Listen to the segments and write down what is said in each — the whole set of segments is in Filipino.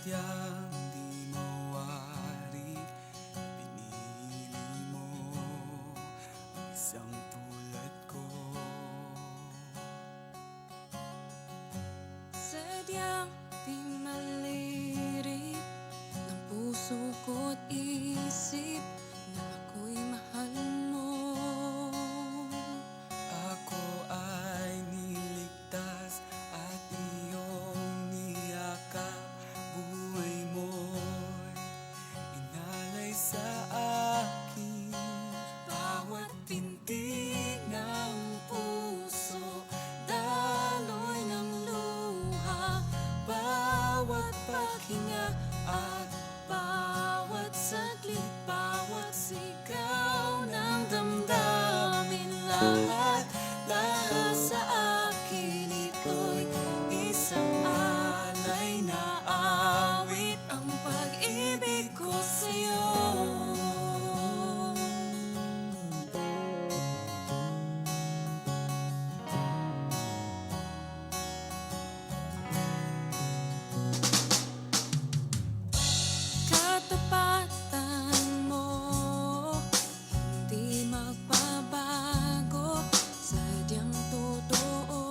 sadyang di mawari, pinili mo ang isang tulad ko. Sadyang di malirik ng puso ko't isip na ako'y mahal mo. Ako ay niligtas at iyong niyakap, buhay mo'y inalay sa akin. Bawat tintig ng puso, daloy ng luha, bawat paghinga at bawat saglit, bawat sigaw ng damdamin, lahat sa akin ito'y isang alay na awit, ang pag-ibig ko sa'yo. Katapatan mo, hindi magbabago, sadyang totoo.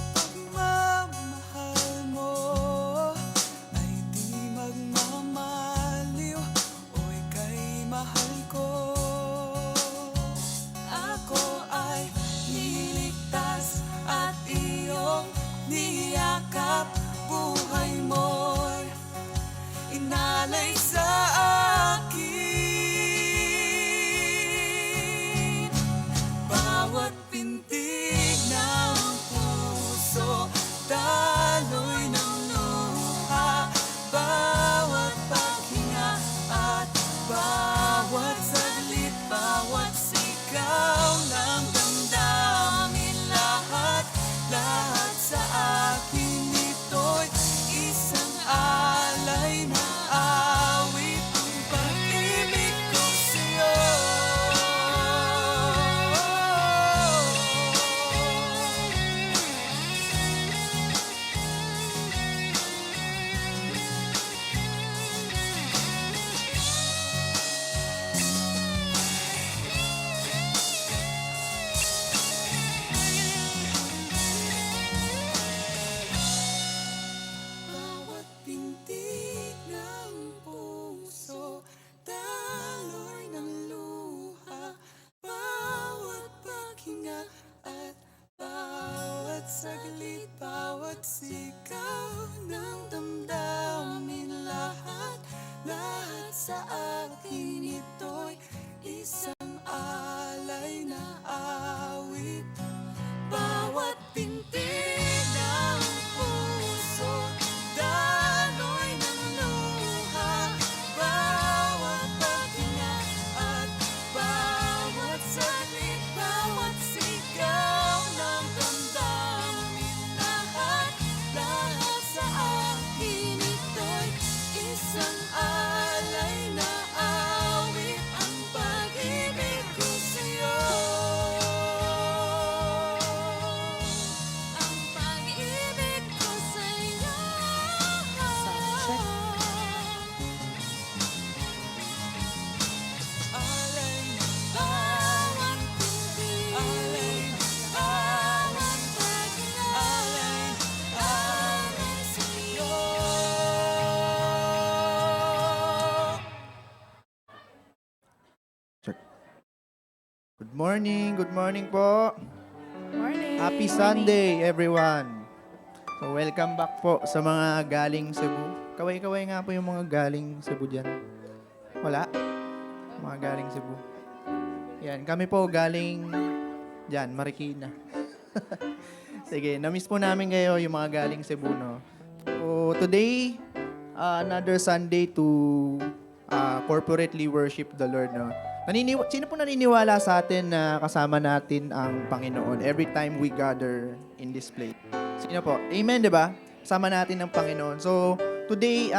Pagmamahal mo ay di magmamaliw, o ika'y mahal ko. Ako ay niligtas at iyong niyakap, buhay mo'y inalay sa akin. Bawat pintig ng puso, daloy ng luha, bawat paghinga at bawat saglit, bawat sigaw ng damdamin, lahat sa akin ito'y isang alay na awit, ang pag-ibig ko sa'yo. Bawat pintig ng puso, daloy ng luha, bawat paghinga at bawat saglit, bawat sigaw ng damdamin, lahat sa akin ito'y isang alay na awit. Bawat pintig ng puso, daloy ng luha, bawat paghinga at bawat saglit, bawat sigaw ng damdamin, lahat sa akin ito'y isang alay na awit, ang pag-ibig ko sa'yo. Ang pag-ibig ko sa'yo. Alay na bawat pintig, alay na bawat paghinga, alay sa'yo. Good morning po. Morning. Happy Sunday, everyone. So, welcome back po sa mga galing Cebu. Kaway-kaway nga po yung mga galing Cebu dyan. Wala? Mga galing Cebu. Yan, kami po galing dyan, Marikina. Sige, na-miss po namin kayo yung mga galing Cebu, no? So, today, another Sunday to corporately worship the Lord, no? Sino po naniniwala sa atin na kasama natin ang Panginoon every time we gather in this place? Sino po? Amen, di ba? Kasama natin ang Panginoon. So, today,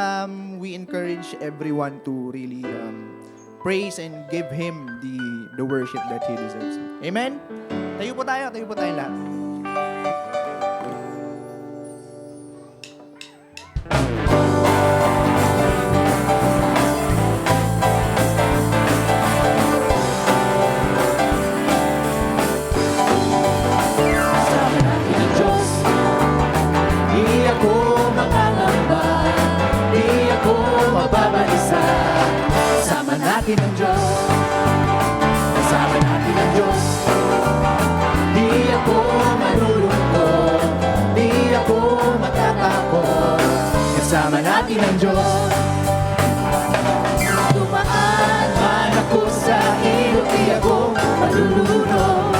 we encourage everyone to really praise and give Him the worship that He deserves. Amen? Tayo po tayo lahat. natin ang Diyos. Kasama natin ang Diyos. Di ako malulungkot, di ako matatakot. Kasama natin ang Diyos. Dumaan man ako sa ilog, di ako malulunod.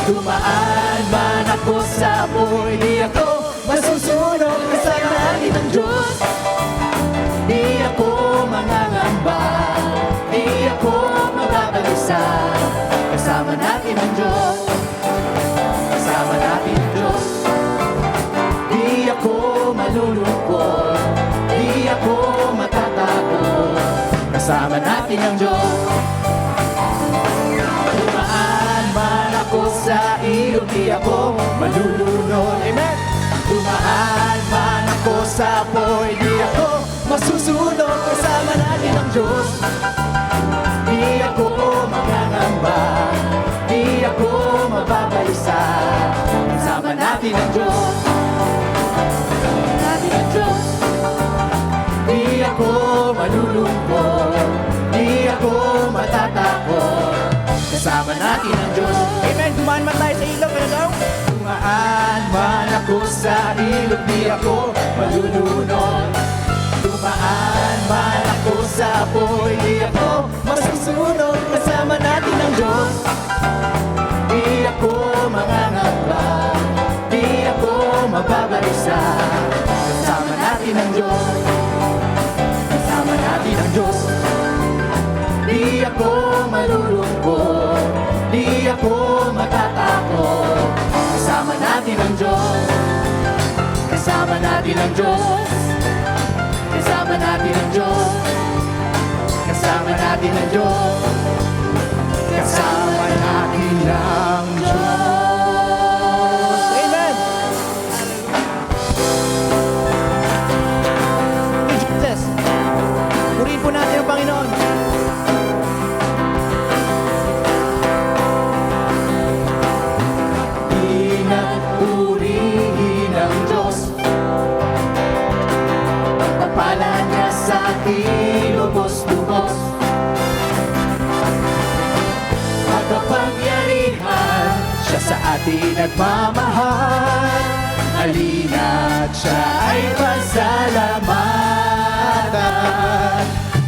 Dumaan man ako sa apoy, di ako masusunog. Kasama natin ang Diyos. Di ako mangangamba, di ako mababalisa. Kasama natin ang Diyos. Kasama natin ang Diyos. Di ako malulungkot, di ako matatakot. Kasama natin ang Diyos. Dumaan man ako sa ilog, di ako malulunod. Amen! Dumaan man ako sa apoy, di ako masusunod. Kasama natin ang Diyos. Di ako magangamba, di ako mababalisa. Kasama natin ang Diyos. Kasama natin ang Diyos. Di ako malulungkot, di ako matatakot. Kasama natin ang Diyos. Amen! Dumaan man tayo sa ilog, ano daw? Dumaan man ako sa ilog, di ako malulunod. Dumaan man ako sa apoy, di ako masusunod. Kasama natin ang Diyos. Di ako mangangamba, di ako mababalisa. Kasama natin ang Diyos. Kasama natin ang Diyos. Di ako malulungkot, di ako matatakot. Kasama natin ang Diyos. Kasama natin ang Diyos. Kasama natin ang Diyos. Kasama natin ang Diyos. Kasama natin ang Diyos. Amen! Hey, Jesus! Purihin po natin ang Panginoon. Purihin ang Diyos. Pagpapala niya sa akin, lubos-lubos. Pagkapangyarihan, siya sa atin nagmamahal. Halina't siya ay pasalamatan.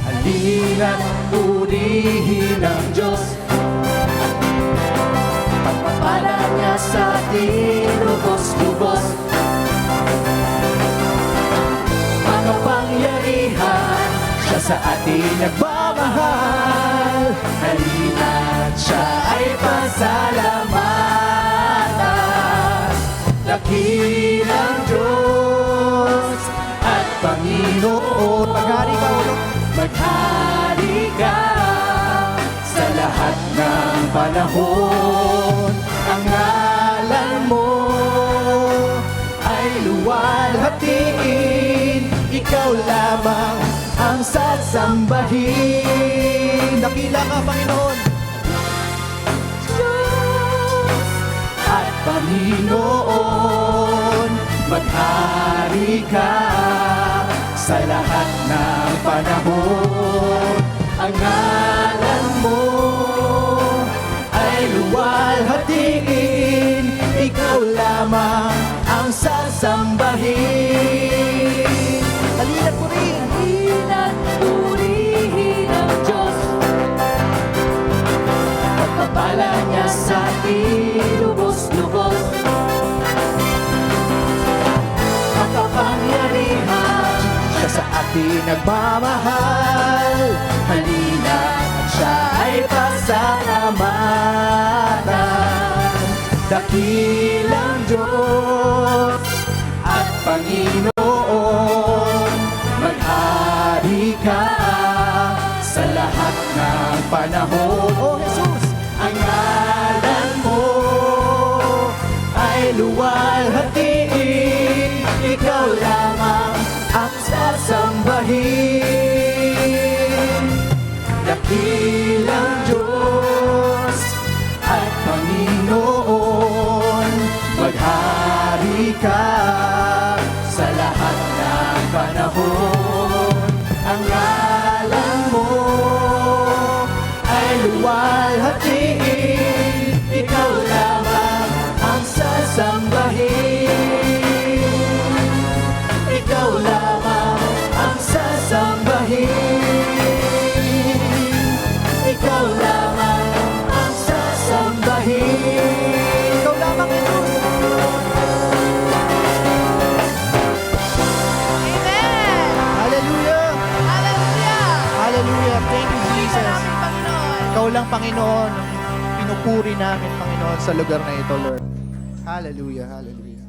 Halina't purihin ang Diyos. Pagpapala niya sa atin, lubos-lubos. Makapangyarihan, siya sa atin nagmamahal. Halina't siya ay pasalamatan. Dakilang Diyos at Panginoon. Maghari ka, ulo. Maghari ka sa lahat ng panahon. Ang ngalan mo ay luwalhatiin. Ikaw lamang ang sasambahin. Dakila ka, Panginoon. Diyos at Panginoon, maghari ka sa lahat ng panahon. Ang ngalan mo ay luwalhatiin. Ikaw lamang ang sasambahin. Halina't purihin. Halina't purihin ang Diyos. Pagpapala niya sa atin, lubos-lubos. Makapangyarihan, siya sa atin nagmamahal. Halina't siya ay pasalamatan. Dakilang Diyos at Panginoon, maghari ka sa lahat ng panahon. O Jesus, ang ngalan mo ay luwalhatiin. Ikaw lamang ang sasambahin. Dakilang Diyos at Panginoon, maghari ka sa lahat ng panahon. Ang ngalan mo ikaw lamang ang sasambahin. Ikaw lamang ang sasambahin. Ikaw lamang, Jesus. Amen! Hallelujah! Hallelujah! Hallelujah! Thank you, Puri ka Jesus. namin, Panginoon. Ikaw lang, Panginoon, ang pinupuri namin, Panginoon, sa lugar na ito, Lord. Hallelujah, hallelujah.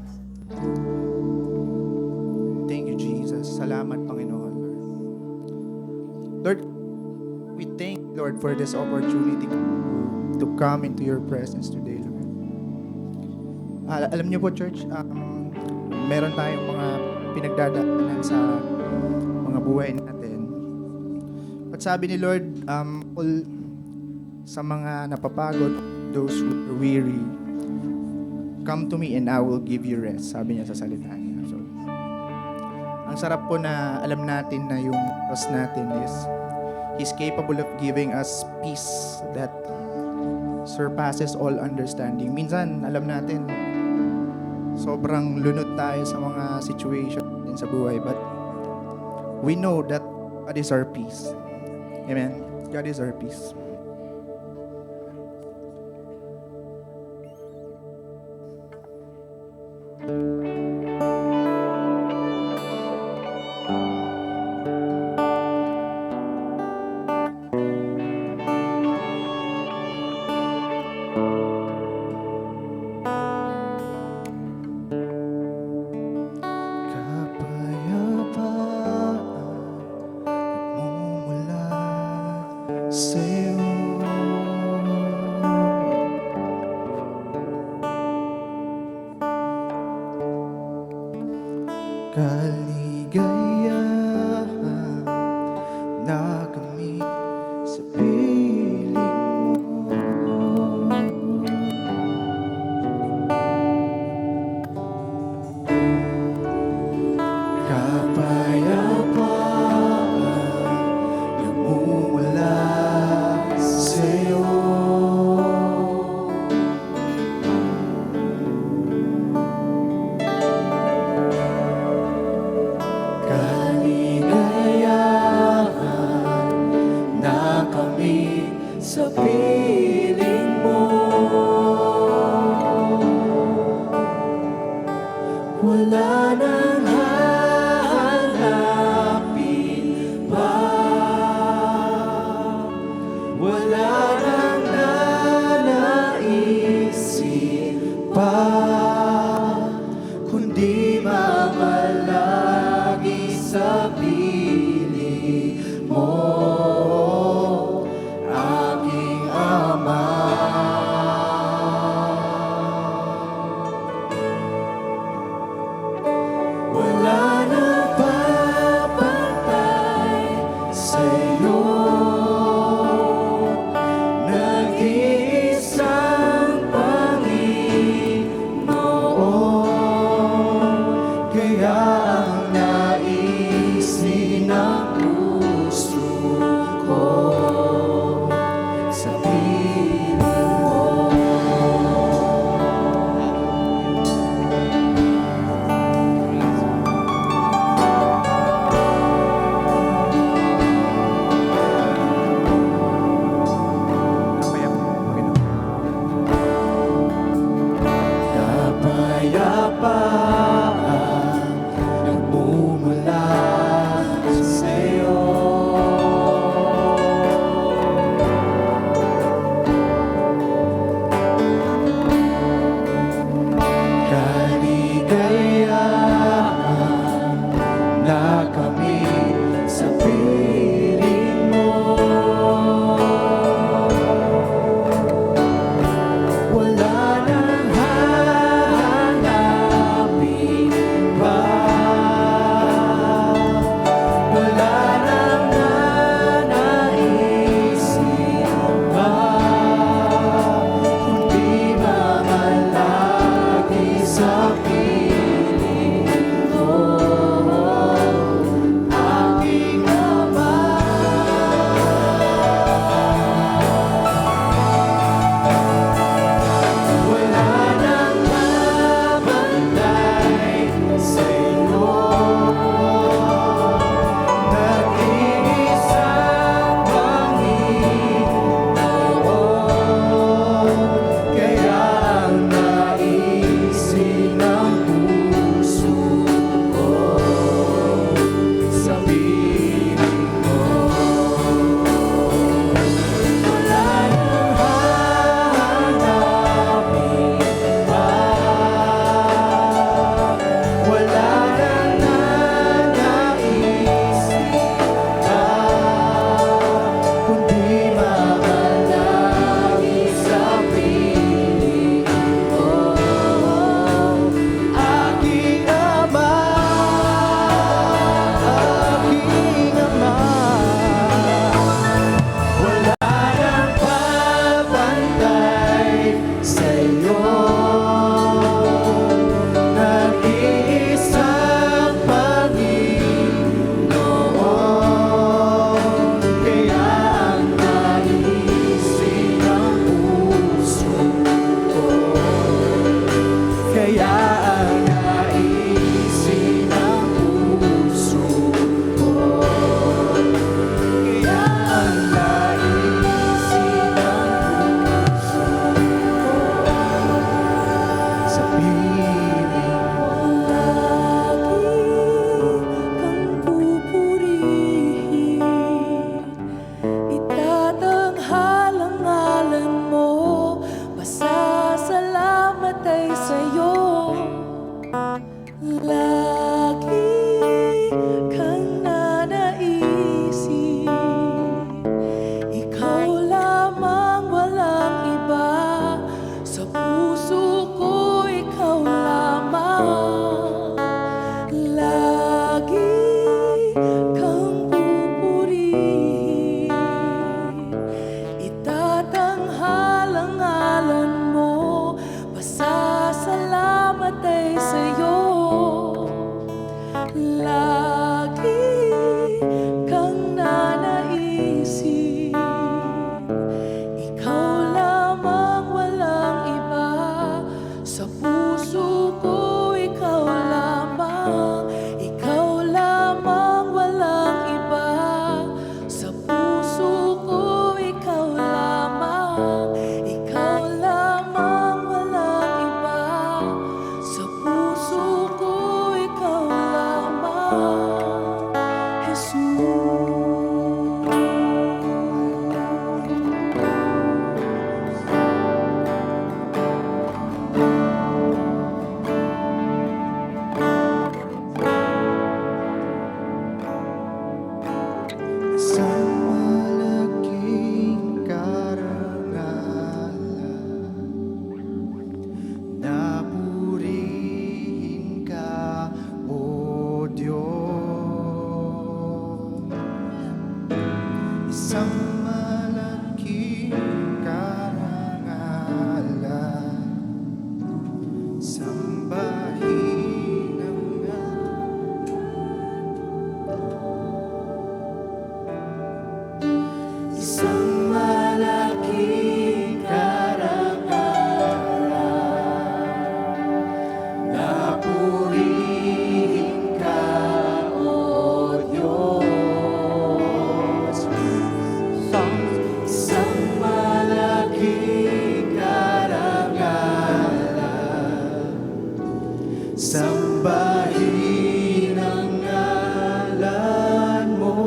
Thank you, Jesus. Salamat, Panginoon, Lord. Lord, we thank Lord for this opportunity to come into your presence today, Lord. Alam niyo po, church, meron tayong mga pinagdadaanan sa mga buhay natin. At sabi ni Lord, all sa mga napapagod, those who are weary, come to me and I will give you rest. Sabi niya sa salita niya. So, ang sarap po na alam natin na yung trust natin is He's capable of giving us peace that surpasses all understanding. Minsan, alam natin, sobrang lunod tayo sa mga situation din sa buhay, but we know that God is our peace. Amen. God is our peace. Kaligayahan na kami sa piling mo. Kapayapaan nagmumula sa'yo. Kaligayahan na kami sa piling mo. Wala nang hahanapin pa, wala nang nanaisin pa, kundi mamalagi sa piling mo, aking Ama. Wala nang papantay sa'yo, nag-iisang Panginoon, kaya ang nais ng puso ko sa piling mo. Kapayapaan nagmumula sa'yo. Kaligayahan na kami sa piling mo. Wala nang hahanapin pa, wala nang nanaisin pa, kundi mamalagi sa piling mo, isang malaking karangalan. Sambahin ang isang malaking karangalan na purihin ka, O Diyos. Isang malaking karangalan, sambahin ang ngalan mo.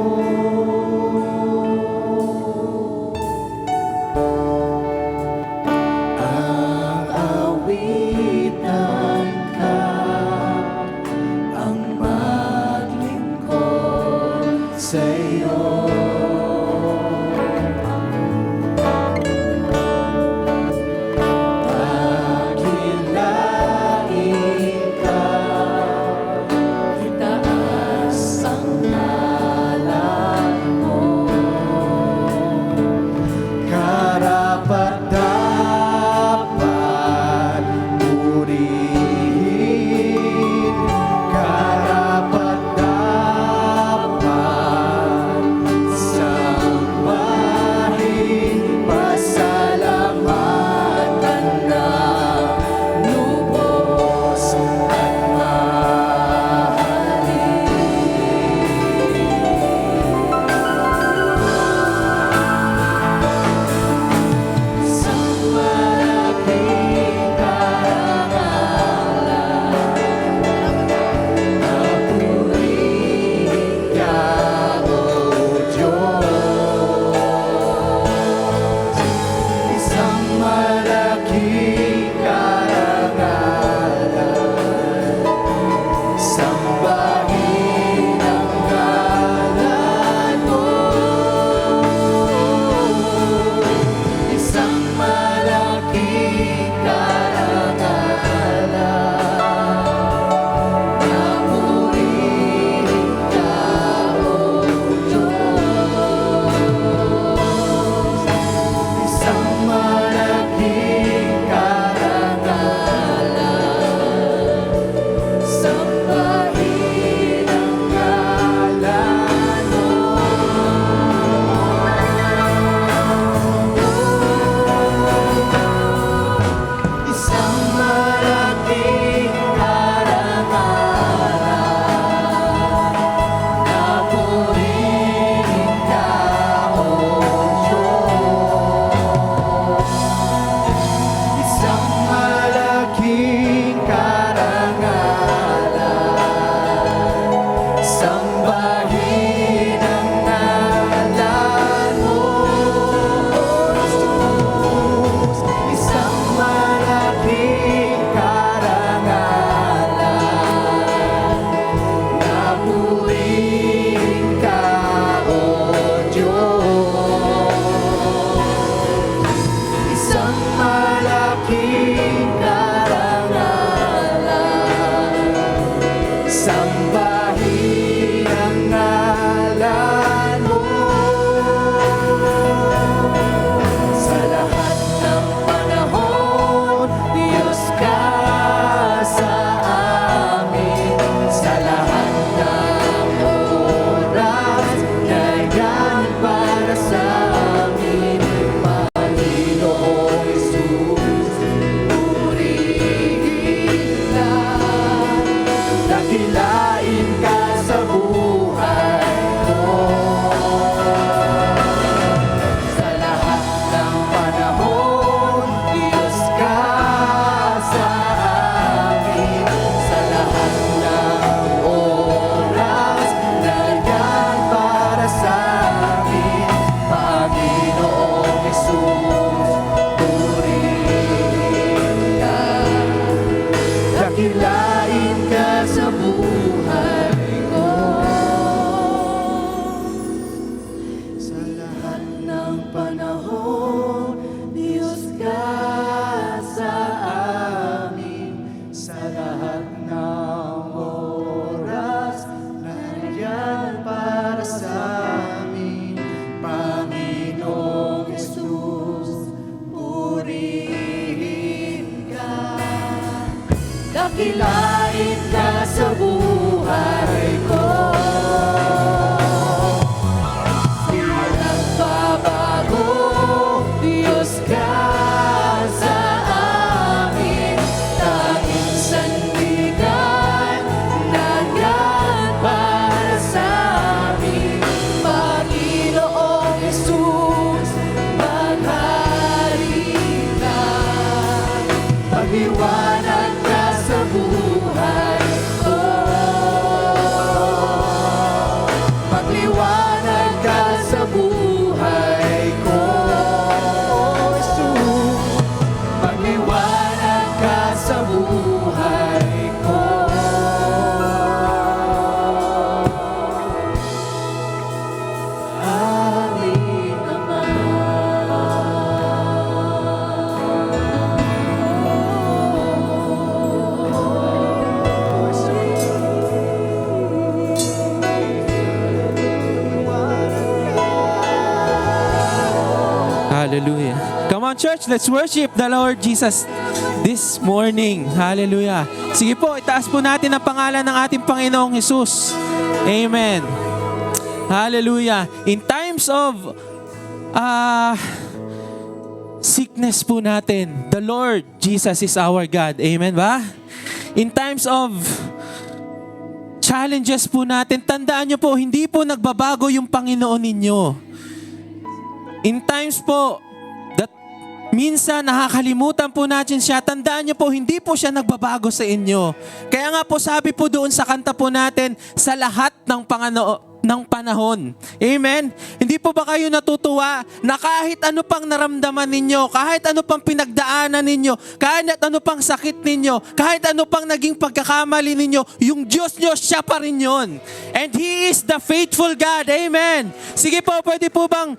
Ang awitan ka, ang maglingkod sa'yo. Paghilain ka, itaas ang ngalan mo. Karapat-dapat purihin, karapat-dapat Dakilain ka sa buhay ko. Di nagbabago, Diyos ka sa amin. Tanging sandigan, nandyan para sa amin. Panginoong Jesus, maghari ka. Pag-iwanag ka sa buhay ko. Pagliwanag ka sa buhay ko. Jesus, pagliwanag ka sa buhay ko. Amin Hallelujah. Come on, church, let's worship the Lord Jesus this morning. Hallelujah. Sige po, itaas po natin ang pangalan ng ating Panginoong Jesus. Amen. Hallelujah. In times of sickness po natin, the Lord Jesus is our God. Amen ba? In times of challenges po natin, tandaan nyo po, hindi po nagbabago yung Panginoon ninyo. In times po that minsan nakakalimutan po natin siya, tandaan niyo po, hindi po siya nagbabago sa inyo. Kaya nga po sabi po doon sa kanta po natin, sa lahat ng panahon. Amen? Hindi po ba kayo natutuwa na kahit ano pang naramdaman ninyo, kahit ano pang pinagdaanan ninyo, kahit ano pang sakit ninyo, kahit ano pang naging pagkakamali ninyo, yung Diyos nyo, siya pa rin yun. And He is the faithful God. Amen? Sige po, pwede po bang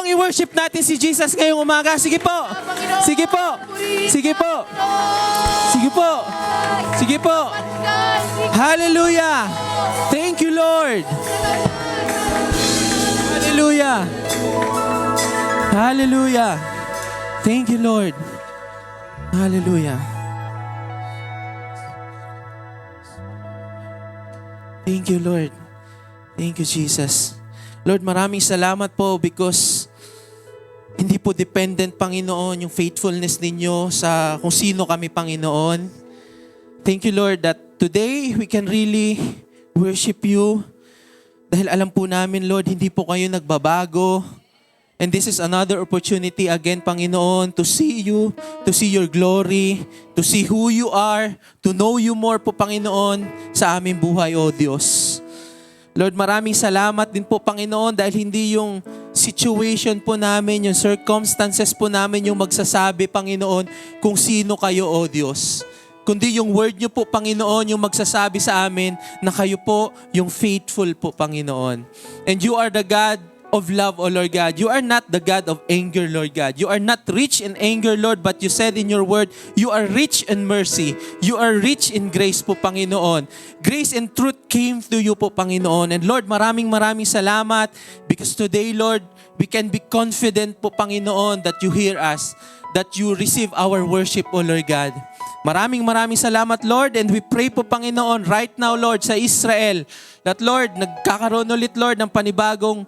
i-worship natin si Jesus ngayong umaga? Sige po. Sige po. Sige po. Sige po. Sige po. Hallelujah. Thank you, Lord. Hallelujah. Hallelujah. Thank you, Lord. Hallelujah. Thank you, Lord. Thank you, Jesus. Lord, maraming salamat po because hindi po dependent, Panginoon, yung faithfulness ninyo sa kung sino kami, Panginoon. Thank you, Lord, that today we can really worship you dahil alam po namin, Lord, hindi po kayo nagbabago. And this is another opportunity again, Panginoon, to see you, to see your glory, to see who you are, to know you more po, Panginoon, sa aming buhay, O Diyos. Lord, maraming salamat din po, Panginoon, dahil hindi yung situation po namin, yung circumstances po namin yung magsasabi, Panginoon, kung sino kayo, O Diyos. Kundi yung word niyo po, Panginoon, yung magsasabi sa amin na kayo po yung faithful po, Panginoon. And you are the God of love, O Lord God. You are not the God of anger, Lord God. You are not rich in anger, Lord, but you said in your word, you are rich in mercy. You are rich in grace po, Panginoon. Grace and truth came to you po, Panginoon. And Lord, maraming salamat because today, Lord, we can be confident po, Panginoon, that you hear us, that you receive our worship, O Lord God. Maraming salamat, Lord, and we pray po, Panginoon, right now, Lord, sa Israel, that, Lord, nagkakaroon ulit, Lord, ng panibagong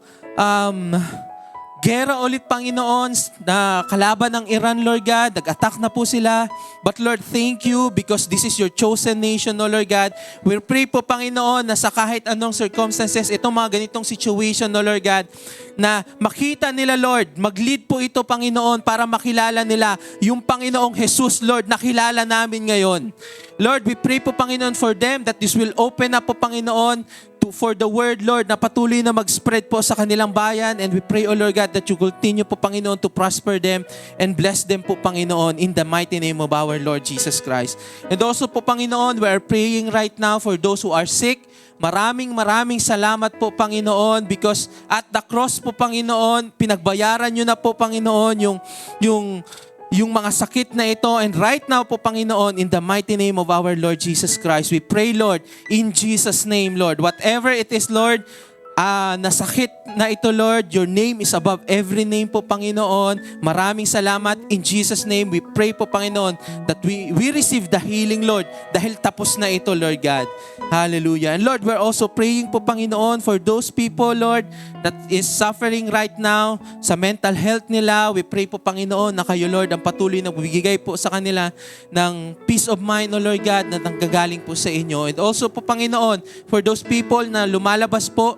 gera ulit, Panginoon, na kalaban ng Iran, Lord God. Nag-attack na po sila. But Lord, thank you because this is your chosen nation, O Lord God. We pray po, Panginoon, na sa kahit anong circumstances, itong mga ganitong situation, O Lord God, na makita nila, Lord, mag-lead po ito, Panginoon, para makilala nila yung Panginoong Jesus, Lord, na kilala namin ngayon. Lord, we pray po, Panginoon, for them that this will open up po, Panginoon, for the word, Lord, na patuloy na mag-spread po sa kanilang bayan. And we pray, O Lord God, that you continue po, Panginoon, to prosper them and bless them po, Panginoon, in the mighty name of our Lord Jesus Christ. And also po, Panginoon, we are praying right now for those who are sick. Maraming salamat po, Panginoon, because at the cross po, Panginoon, pinagbayaran nyo na po, Panginoon, yung mga sakit na ito. And right now po, Panginoon, in the mighty name of our Lord Jesus Christ, we pray, Lord, in Jesus' name, Lord. Whatever it is, Lord, na sakit na ito, Lord. Your name is above every name po, Panginoon. Maraming salamat. In Jesus' name, we pray po, Panginoon, that we receive the healing, Lord, dahil tapos na ito, Lord God. Hallelujah. And Lord, we're also praying po, Panginoon, for those people, Lord, that is suffering right now sa mental health nila. We pray po, Panginoon, na kayo, Lord, ang patuloy na bibigay po sa kanila ng peace of mind, O Lord God, na nanggagaling po sa inyo. And also po, Panginoon, for those people na lumalabas po,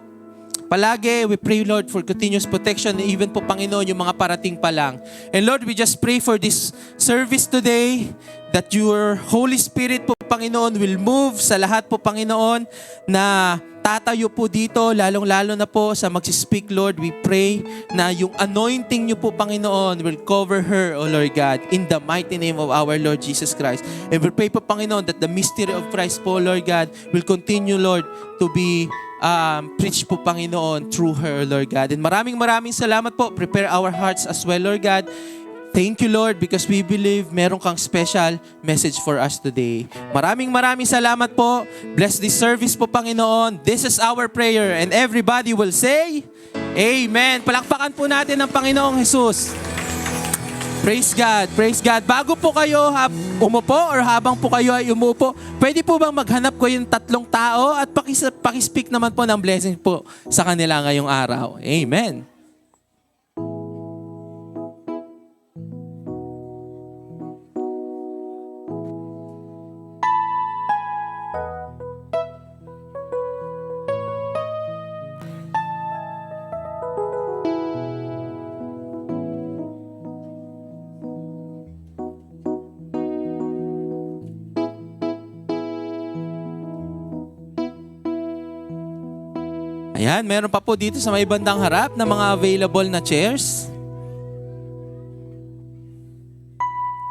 palagi, we pray, Lord, for continuous protection, and even po, Panginoon, yung mga parating pa lang. And Lord, we just pray for this service today, that your Holy Spirit po, Panginoon, will move sa lahat po, Panginoon, na tatayo po dito, lalong-lalo na po sa magsispeak, Lord. We pray na yung anointing niyo po, Panginoon, will cover her, O Lord God, in the mighty name of our Lord Jesus Christ. And we pray po, Panginoon, that the mystery of Christ po, Lord God, will continue, Lord, to be preach po, Panginoon, through her, Lord God. And maraming salamat po. Prepare our hearts as well, Lord God. Thank you, Lord, because we believe meron kang special message for us today. Maraming salamat po. Bless this service po, Panginoon. This is our prayer. And everybody will say, Amen. Palakpakan po natin ang Panginoong Jesus. Praise God, praise God. Bago po kayo umupo or habang po kayo ay umupo, pwede po bang maghanap ko yung 3 tao at pakispeak naman po ng blessing po sa kanila ngayong araw. Amen. Ayan, meron pa po dito sa may bandang harap na mga available na chairs.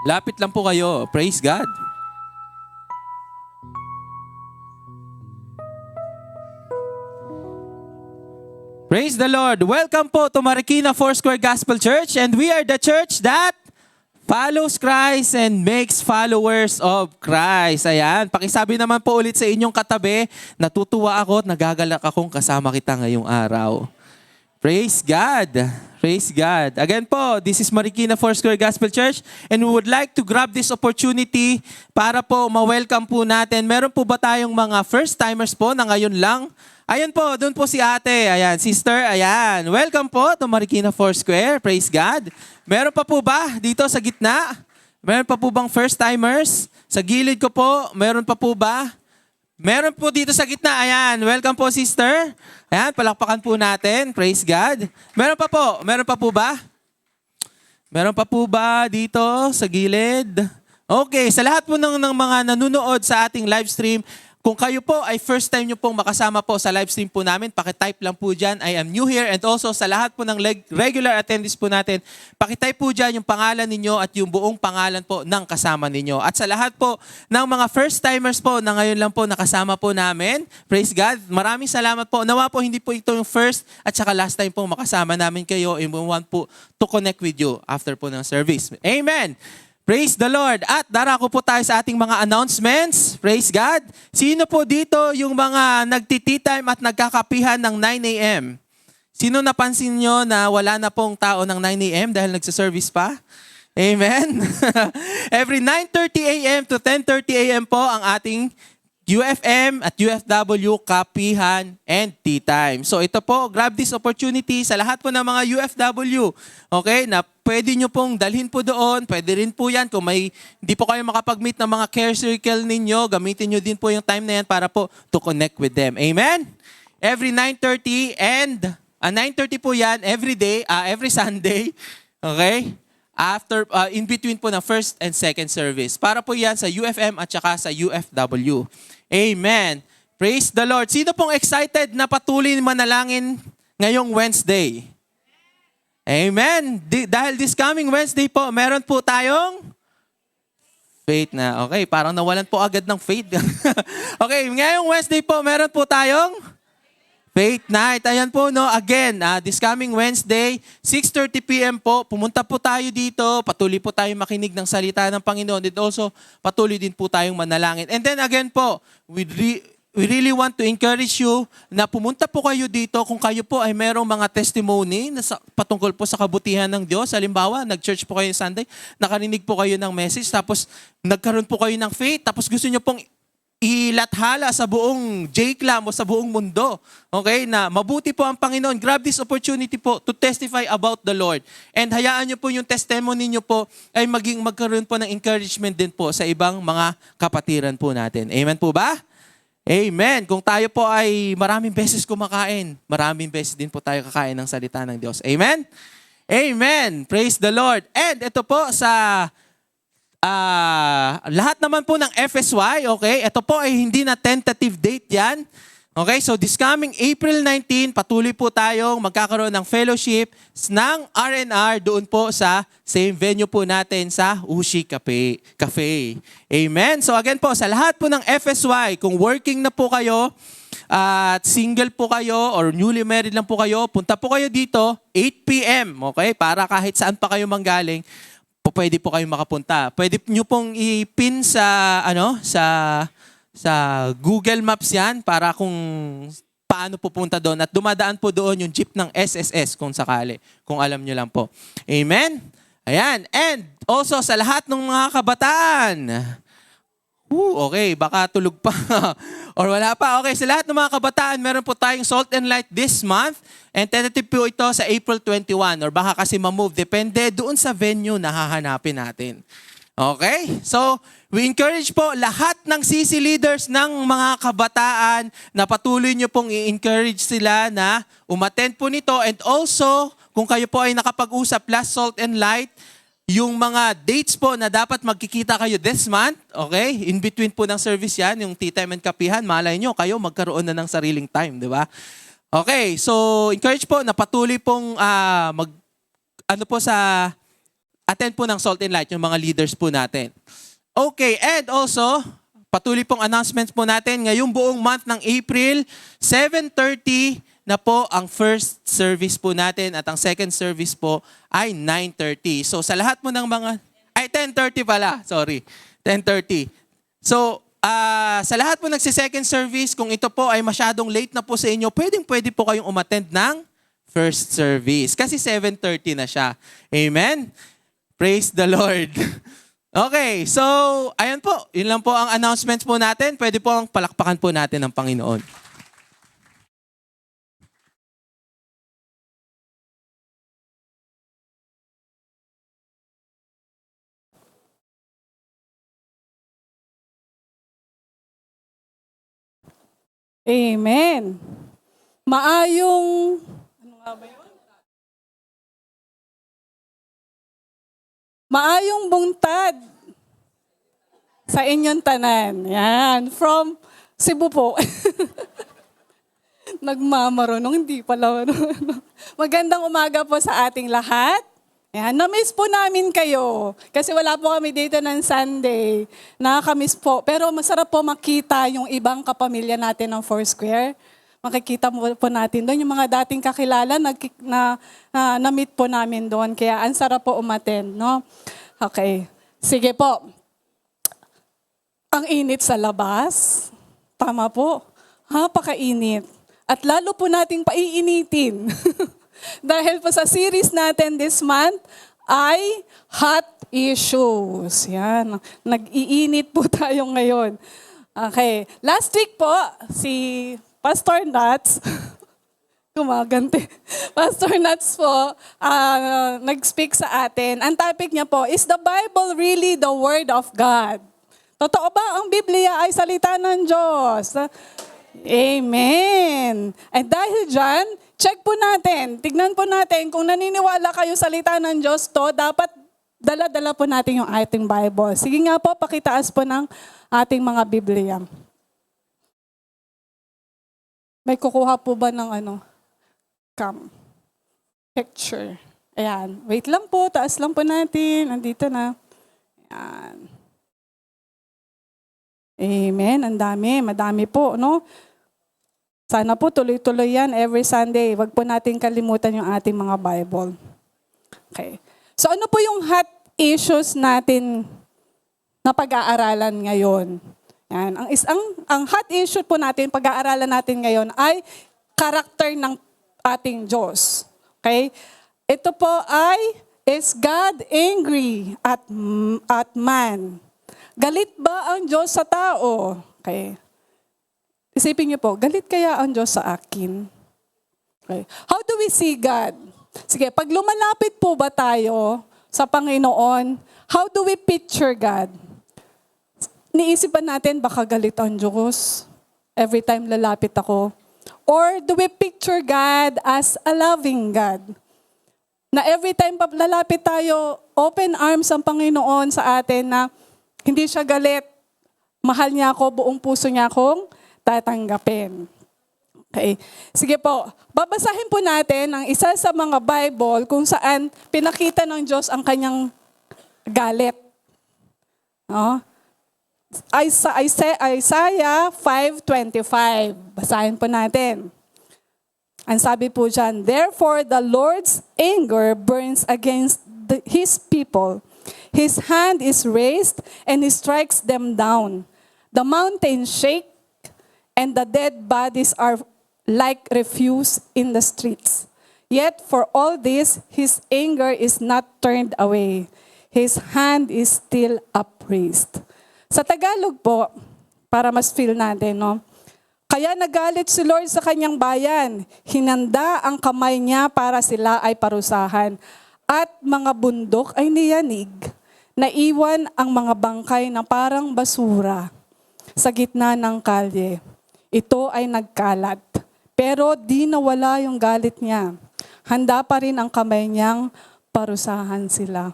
Lapit lang po kayo. Praise God. Praise the Lord. Welcome po to Marikina Foursquare Gospel Church, and we are the church that follows Christ and makes followers of Christ. Ayan, pakisabi naman po ulit sa inyong katabi, natutuwa ako at nagagalak akong kasama kita ngayong araw. Praise God. Praise God. Again po, this is Marikina Foursquare Gospel Church, and we would like to grab this opportunity para po ma-welcome po natin. Meron po ba tayong mga first-timers po na ngayon lang? Ayan po, doon po si ate. Ayan, sister, ayan. Welcome po to Marikina Foursquare. Praise God. Meron pa po ba dito sa gitna? Meron pa po bang first-timers? Sa gilid ko po, meron pa po ba? Meron po dito sa gitna. Ayan, welcome po, sister. Ayan, palakpakan po natin. Praise God. Meron pa po? Meron pa po ba? Meron pa po ba dito sa gilid? Okay, sa lahat po ng mga nanonood sa ating live stream, kung kayo po ay first time nyo pong makasama po sa live stream po namin, pakitype lang po dyan, I am new here. And also sa lahat po ng regular attendees po natin, pakitype po dyan yung pangalan ninyo at yung buong pangalan po ng kasama ninyo. At sa lahat po ng mga first timers po na ngayon lang po nakasama po namin, praise God, maraming salamat po. Nawa po hindi po ito yung first at saka last time po makasama namin kayo, and we want po to connect with you after po ng service. Amen. Praise the Lord. At darako po tayo sa ating mga announcements. Praise God. Sino po dito yung mga nagti-tea time at nagkakapihan ng 9 a.m.? Sino napansin nyo na wala na pong tao ng 9 a.m. dahil nagsa-service pa? Amen. Every 9:30 a.m. to 10:30 a.m. po ang ating UFM at UFW kapihan and tea time. So ito po, grab this opportunity sa lahat po ng mga UFW. Okay, na pwede nyo pong dalhin po doon. Pwede rin po yan. Kung hindi po kayo makapag-meet ng mga care circle ninyo, gamitin nyo din po yung time na yan para po to connect with them. Amen? Every 9:30 and 9:30 po yan every day, every Sunday. Okay? After, in between po ng first and second service. Para po yan sa UFM at saka sa UFW. Amen. Praise the Lord. Sino pong excited na patuloy manalangin ngayong Wednesday? Amen. Dahil this coming Wednesday po, meron po tayong faith na. Okay, parang nawalan po agad ng faith. Okay, ngayong Wednesday po, meron po tayong faith night. Ayan po, no. Again, this coming Wednesday, 6:30 p.m. po, pumunta po tayo dito. Patuloy po tayo makinig ng salita ng Panginoon. And also, patuloy din po tayong manalangin. And then again po, we really want to encourage you na pumunta po kayo dito kung kayo po ay merong mga testimony na patungkol po sa kabutihan ng Diyos. Halimbawa, nag-church po kayo Sunday, nakarinig po kayo ng message, tapos nagkaroon po kayo ng faith, tapos gusto nyo pong ilathala sa buong J-Clam o sa buong mundo. Okay? Na mabuti po ang Panginoon. Grab this opportunity po to testify about the Lord. And hayaan nyo po yung testimony nyo po ay magkaroon po ng encouragement din po sa ibang mga kapatiran po natin. Amen po ba? Amen. Kung tayo po ay maraming beses kumakain, maraming beses din po tayo kakain ng salita ng Diyos. Amen? Amen. Praise the Lord. And ito po sa lahat naman po ng FSY, okay? Ito po ay hindi na tentative date yan. Okay, so this coming April 19, patuloy po tayong magkakaroon ng fellowship ng R&R doon po sa same venue po natin sa Ushi Cafe. Amen? So again po, sa lahat po ng FSY, kung working na po kayo, at single po kayo or newly married lang po kayo, punta po kayo dito, 8 p.m., okay? Para kahit saan pa kayo manggaling, pwede po kayong makapunta. Pwede nyo pong i-pin sa Google Maps yan para kung paano pupunta doon. At dumadaan po doon yung jeep ng SSS kung sakali. Kung alam nyo lang po. Amen? Ayan. And also sa lahat ng mga kabataan. Okay, baka tulog pa. Or wala pa. Okay, sa lahat ng mga kabataan, meron po tayong Salt and Light this month. And tentative po ito sa April 21. Or baka kasi ma-move. Depende doon sa venue na hahanapin natin. Okay? So, we encourage po lahat ng CC leaders ng mga kabataan na patuloy nyo pong i-encourage sila na umattend po nito. And also, kung kayo po ay nakapag-usap last Salt and Light, yung mga dates po na dapat magkikita kayo this month, okay? In between po ng service yan, yung tea time and kapihan, malay nyo, kayo magkaroon na ng sariling time, di ba? Okay, so encourage po na patuloy pong attend po ng Salt and Light, yung mga leaders po natin. Okay, and also, patuloy pong announcements po natin, ngayong buong month ng April, 7:30 na po ang first service po natin at ang second service po ay 9:30. So sa lahat mo ng mga, 10:30 pala, sorry, 10:30. So sa lahat po nagsi-second service, kung ito po ay masyadong late na po sa inyo, pwede po kayong umattend ng first service. Kasi 7:30 na siya. Amen? Praise the Lord. Okay, so ayan po, yun lang po ang announcements po natin. Pwede po ang palakpakan po natin ng Panginoon. Amen. Maayong, ano nga ba yun? Maayong buntad sa inyong tanan. Yan, from Cebu po. Nagmamarunong, hindi pala. Magandang umaga po sa ating lahat. Yan, na-miss po namin kayo. Kasi wala po kami dito ng Sunday. Nakaka-miss po. Pero masarap po makita yung ibang kapamilya natin ng Foursquare. Makikita po natin doon yung mga dating kakilala na-meet po namin doon. Kaya ang sarap po umattend, no? Okay. Sige po. Ang init sa labas. Tama po. Napakainit. At lalo po nating paiinitin. Dahil po sa series natin this month ay hot issues. Yan. Nag-iinit po tayo ngayon. Okay. Last week po, si Pastor Nuts, kumagante. Pastor Nuts po, nag-speak sa atin. Ang topic niya po, is the Bible really the Word of God? Totoo ba ang Biblia ay salita ng Diyos? Amen. At dahil dyan, check po natin, tignan po natin kung naniniwala kayo salita ng Diyos to, dapat dala-dala po natin yung ating Bible. Sige nga po, pakitaas po ng ating mga Biblia. May kukuha po ba ng picture? Ayan. Wait lang po, taas lang po natin. Nandito na. Ayan. Amen. Ang dami. Madami po, no? Sana po tuloy-tuloy yan every Sunday. Huwag po natin kalimutan yung ating mga Bible. Okay. So ano po yung hot issues natin na pag-aaralan ngayon? Yan. Ang hot issue po natin, pag-aaralan natin ngayon ay karakter ng ating Diyos. Okay? Ito po ay, is God angry at man? Galit ba ang Diyos sa tao? Okay. Isipin niyo po, galit kaya ang Diyos sa akin? Okay. How do we see God? Sige, pag lumalapit po ba tayo sa Panginoon, how do we picture God? Niisipan natin, baka galit ang Diyos every time lalapit ako. Or do we picture God as a loving God? Na every time lalapit tayo, open arms ang Panginoon sa atin na hindi siya galit. Mahal niya ako, buong puso niya akong tatanggapin. Okay. Sige po, babasahin po natin ang isa sa mga Bible kung saan pinakita ng Diyos ang kanyang galit. No? Isaiah 5:25. Basahin po natin. Ang sabi po dyan, therefore the Lord's anger burns against His people. His hand is raised and He strikes them down. The mountains shake and the dead bodies are like refuse in the streets. Yet for all this, His anger is not turned away. His hand is still upraised. Sa Tagalog po, para mas feel natin, no? Kaya nagalit si Lord sa kanyang bayan. Hinanda ang kamay niya para sila ay parusahan. At mga bundok ay niyanig. Naiwan ang mga bangkay na parang basura sa gitna ng kalye. Ito ay nagkalat. Pero di nawala yung galit niya. Handa pa rin ang kamay niyang parusahan sila.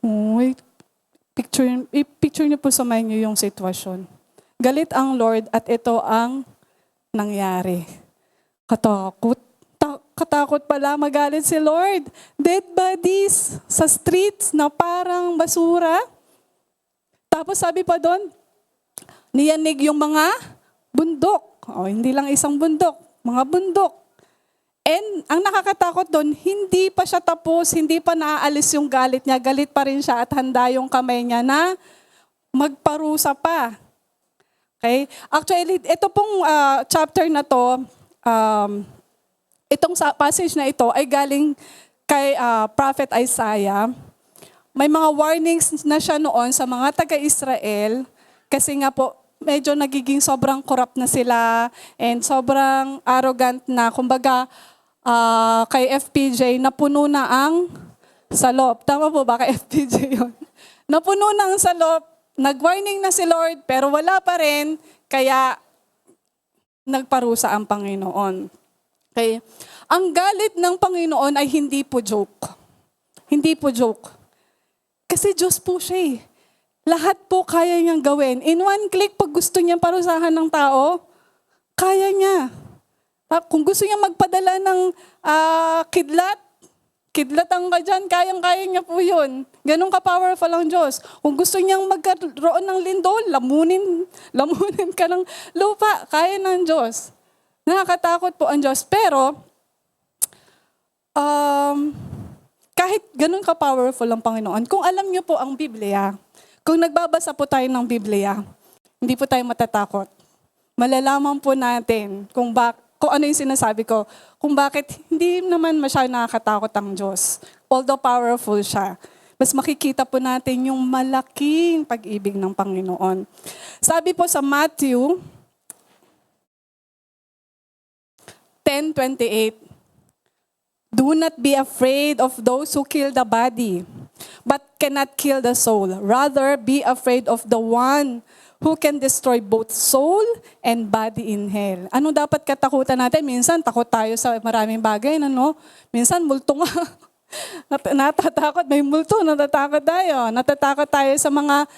Uy, picture niyo po sa mind niyo yung sitwasyon. Galit ang Lord at ito ang nangyari. Katakot pala magalit si Lord. Dead bodies sa streets na parang basura. Tapos sabi pa doon, niyanig yung mga bundok. O, hindi lang isang bundok, mga bundok. And ang nakakatakot doon, hindi pa siya tapos, hindi pa naaalis yung galit niya. Galit pa rin siya at handa yung kamay niya na magparusa pa. Okay? Actually, ito pong chapter na to, itong passage na ito ay galing kay Prophet Isaiah. May mga warnings na siya noon sa mga taga-Israel kasi nga po, medyo nagiging sobrang corrupt na sila and sobrang arrogant na. Kumbaga, kay FPJ, napuno na ang salop. Tama po ba kay FPJ yun? Napuno na ang salop, nag-warning na si Lord, pero wala pa rin, kaya nagparusa ang Panginoon. Okay? Ang galit ng Panginoon ay hindi po joke. Hindi po joke. Kasi Diyos po siya eh. Lahat po kaya niyang gawin. In one click, pag gusto niyang parusahan ng tao, kaya niya. Kung gusto niya magpadala ng kidlatan ka dyan, kayang-kaya niya po yun. Ganun ka-powerful ang Diyos. Kung gusto niyang magkaroon ng lindol, lamunin ka ng lupa, kaya ng Diyos. Nakakatakot po ang Diyos. Pero, kahit ganun ka-powerful ang Panginoon, kung alam niyo po ang Biblia, kung nagbabasa po tayo ng Biblia, hindi po tayo matatakot. Malalaman po natin kung ano yung sinasabi ko, kung bakit hindi naman masyadong nakakatakot ang Diyos. Although powerful siya. Mas makikita po natin yung malaking pag-ibig ng Panginoon. Sabi po sa Matthew 10:28, do not be afraid of those who kill the body, but cannot kill the soul. Rather, be afraid of the one who can destroy both soul and body in hell. Ano dapat katakutan natin? Minsan, takot tayo sa maraming bagay, no? Minsan, multo nga. Natatakot, may multo, natatakot tayo. Natatakot tayo sa mga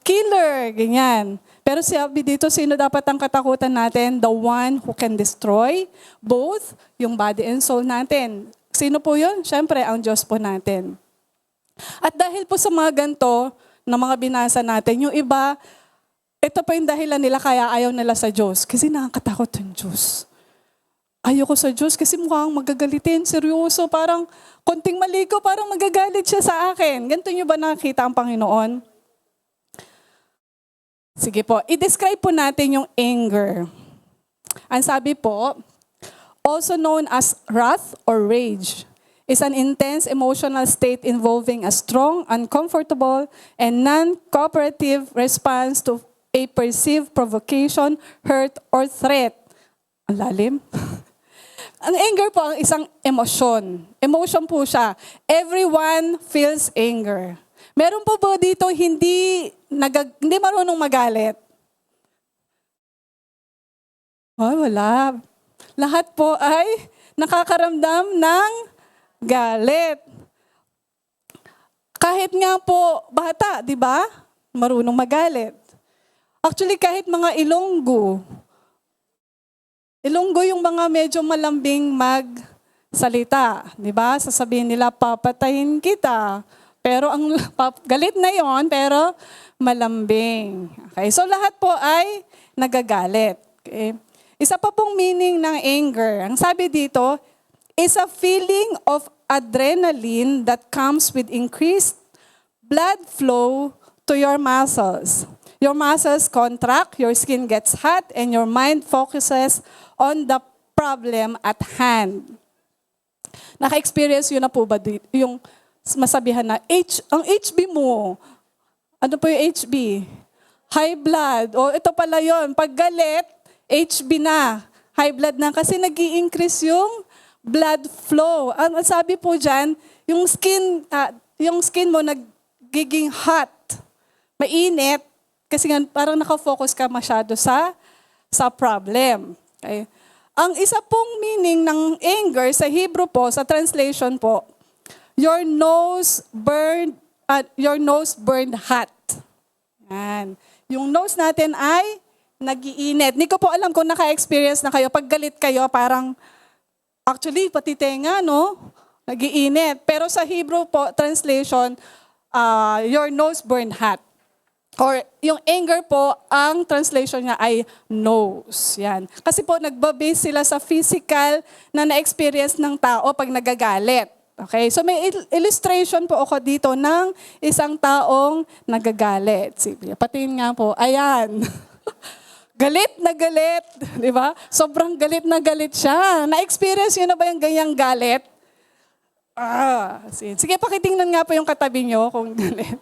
killer, ganyan. Pero sabi dito, sino dapat ang katakutan natin? The one who can destroy both yung body and soul natin. Sino po yun? Siyempre, ang Diyos po natin. At dahil po sa mga ganito, na mga binasa natin, yung iba, ito pa yung dahilan nila kaya ayaw nila sa Diyos. Kasi nakakatakot yung Diyos. Ayoko sa Diyos kasi mukhang magagalitin, seryoso, parang konting mali ko, parang magagalit siya sa akin. Ganito nyo ba nakita ang Panginoon? Sige po, i-describe po natin yung anger. Ang sabi po, also known as wrath or rage, is an intense emotional state involving a strong, uncomfortable, and non-cooperative response to a perceived provocation, hurt, or threat. Ang lalim. Ang anger po ang isang emosyon. Emotion po siya. Everyone feels anger. Meron po dito hindi marunong magalit. Oh, wala. Lahat po ay nakakaramdam ng galit. Kahit nga po bata, di ba? Marunong magalit. Actually, kahit mga Ilonggo yung mga medyo malambing magsalita. Di ba? Sasabihin nila, papatayin kita. Pero ang galit na yon, pero malambing. Okay, so lahat po ay nagagalit. Okay? Isa pa pong meaning ng anger. Ang sabi dito, is a feeling of adrenaline that comes with increased blood flow to your muscles. Your muscles contract, your skin gets hot, and your mind focuses on the problem at hand. Naka-experience yun na po ba yung masabihan na, ang HB mo, ano po yung HB? High blood. O ito pala yun, pag galit, HB na. High blood na kasi nag-i-increase yung blood flow. Ang sabi po dyan, yung skin mo nagiging hot, mainit, kasi nga parang nakafocus ka masyado sa problem. Okay? Ang isa pong meaning ng anger sa Hebrew po, sa translation po, your nose burned hot. Yan. Yung nose natin ay nag-iinit. Hindi ko po alam kung naka-experience na kayo. Pag galit kayo, parang, actually, pati tenga, no? Nag-iinit. Pero sa Hebrew po, translation, your nose burned hot. Or yung anger po, ang translation niya ay nose. Yan. Kasi po, nagbabase sila sa physical na na-experience ng tao pag nagagalit. Okay? So may illustration po ako dito ng isang taong nagagalit. Sige, patingin nga po. Ayan. Galit na galit. Di ba? Sobrang galit na galit siya. Na-experience yun na ba yung ganyang galit? Sige, pakitingnan nga po yung katabi nyo kung galit.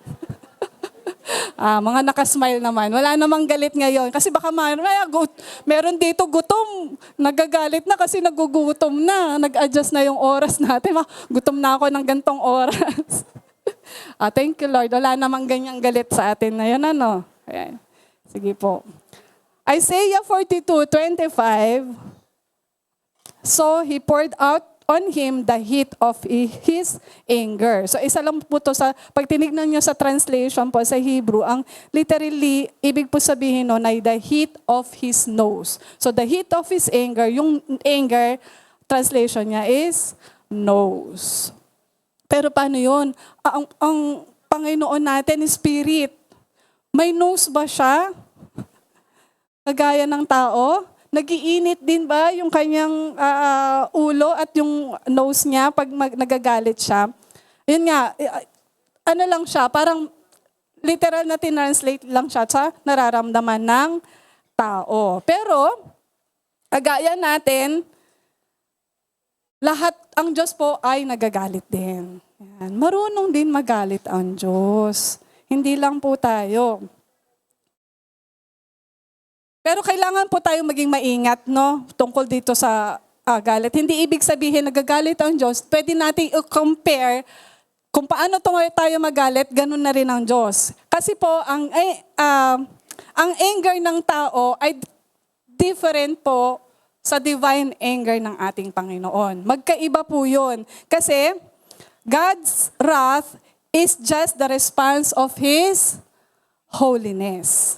Mga nakasmile naman. Wala namang galit ngayon. Kasi baka meron dito gutom. Nagagalit na kasi nagugutom na. Nag-adjust na yung oras natin. Gutom na ako ng gantong oras. Thank you, Lord. Wala namang ganyang galit sa atin na yun. Ano? Ayan. Sige po. Isaiah 42:25. So he poured out on him the heat of his anger. So isa lang po to sa, pag tinignan nyo sa translation po sa Hebrew, ang literally, ibig po sabihin nun ay the heat of his nose. So the heat of his anger, yung anger, translation niya is nose. Pero paano yun? Ang Panginoon natin, spirit. May nose ba siya? Kagaya ng tao? Nagiinit din ba yung kanyang ulo at yung nose niya pag nagagalit siya? Yun nga, ano lang siya, parang literal na tinranslate lang siya sa nararamdaman ng tao. Pero, kagaya natin, lahat, ang Diyos po ay nagagalit din. Yan. Marunong din magalit ang Diyos. Hindi lang po tayo. Pero kailangan po tayo maging maingat, no? Tungkol dito sa galit. Hindi ibig sabihin nagagalit ang Diyos. Pwede natin i-compare kung paano tayo magalit, ganun na rin ang Diyos. Kasi po, ang anger ng tao ay different po sa divine anger ng ating Panginoon. Magkaiba po yun. Kasi God's wrath is just the response of His holiness.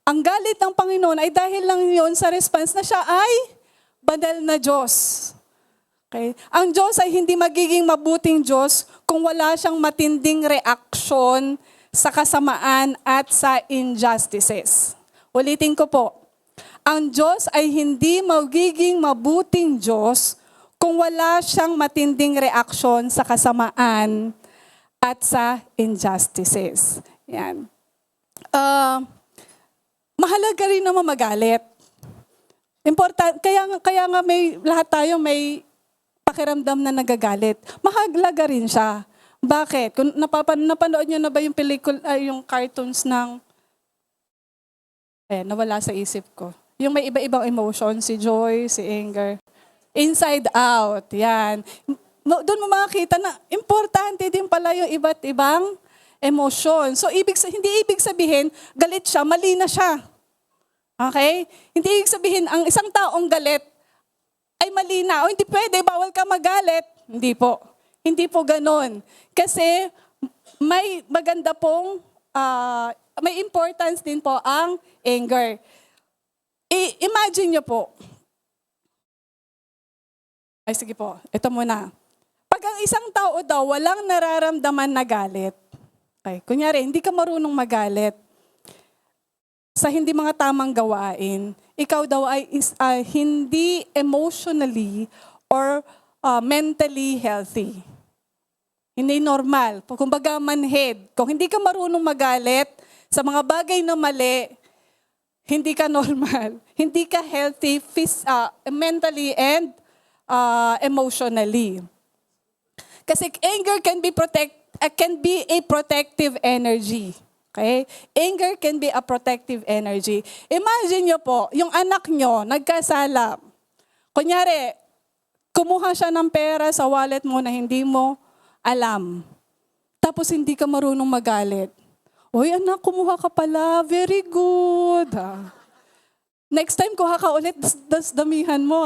Ang galit ng Panginoon ay dahil lang yun sa response na siya ay banal na Diyos. Okay? Ang Diyos ay hindi magiging mabuting Diyos kung wala siyang matinding reaksyon sa kasamaan at sa injustices. Ulitin ko po. Ang Diyos ay hindi magiging mabuting Diyos kung wala siyang matinding reaksyon sa kasamaan at sa injustices. Yan. mahalaga rin naman magalit. Kaya nga lahat tayo may pakiramdam na nagagalit. Mahalaga rin siya. Bakit? Kung napanood niyo na ba yung yung cartoons ng nawala sa isip ko. Yung may iba-ibang emotion, si joy, si anger. Inside out, yan. Doon mo makikita na importante din pala yung iba't ibang emosyon. So hindi ibig sabihin, galit siya, mali na siya. Okay? Hindi ibig sabihin, ang isang taong galit ay mali na. O hindi pwede, bawal ka magalit. Hindi po. Hindi po ganon. Kasi may maganda pong, may importance din po ang anger. Imagine nyo po. Ay sige po, ito muna. Pag ang isang tao daw walang nararamdaman na galit, okay, kunyari, hindi ka marunong magalit sa hindi mga tamang gawain, ikaw daw ay hindi emotionally or mentally healthy. Hindi normal. Kumbaga manhead. Kung hindi ka marunong magalit sa mga bagay na mali, hindi ka normal. Hindi ka healthy mentally and emotionally. Kasi anger can be a protective energy. Okay? Anger can be a protective energy. Imagine nyo po, yung anak nyo, nagkasala. Kunyari, kumuha siya ng pera sa wallet mo na hindi mo alam. Tapos hindi ka marunong magalit. Uy, anak, kumuha ka pala. Very good. Next time, kuha ka ulit, damihan mo,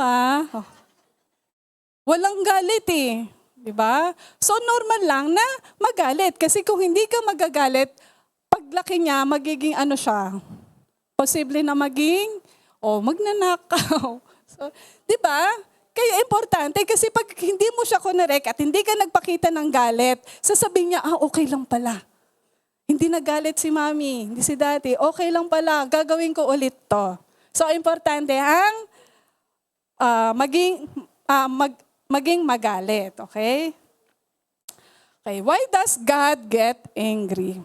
Walang galit eh. Diba? So, normal lang na magalit. Kasi kung hindi ka magagalit, paglaki niya, magiging siya. Posible na maging, magnanakaw. So, diba? Kaya importante kasi pag hindi mo siya kunerek at hindi ka nagpakita ng galit, sasabihin niya, okay lang pala. Hindi nagalit si mami, hindi si daddy, okay lang pala, gagawin ko ulit to. So, importante ang maging magalit, okay? Okay, why does God get angry?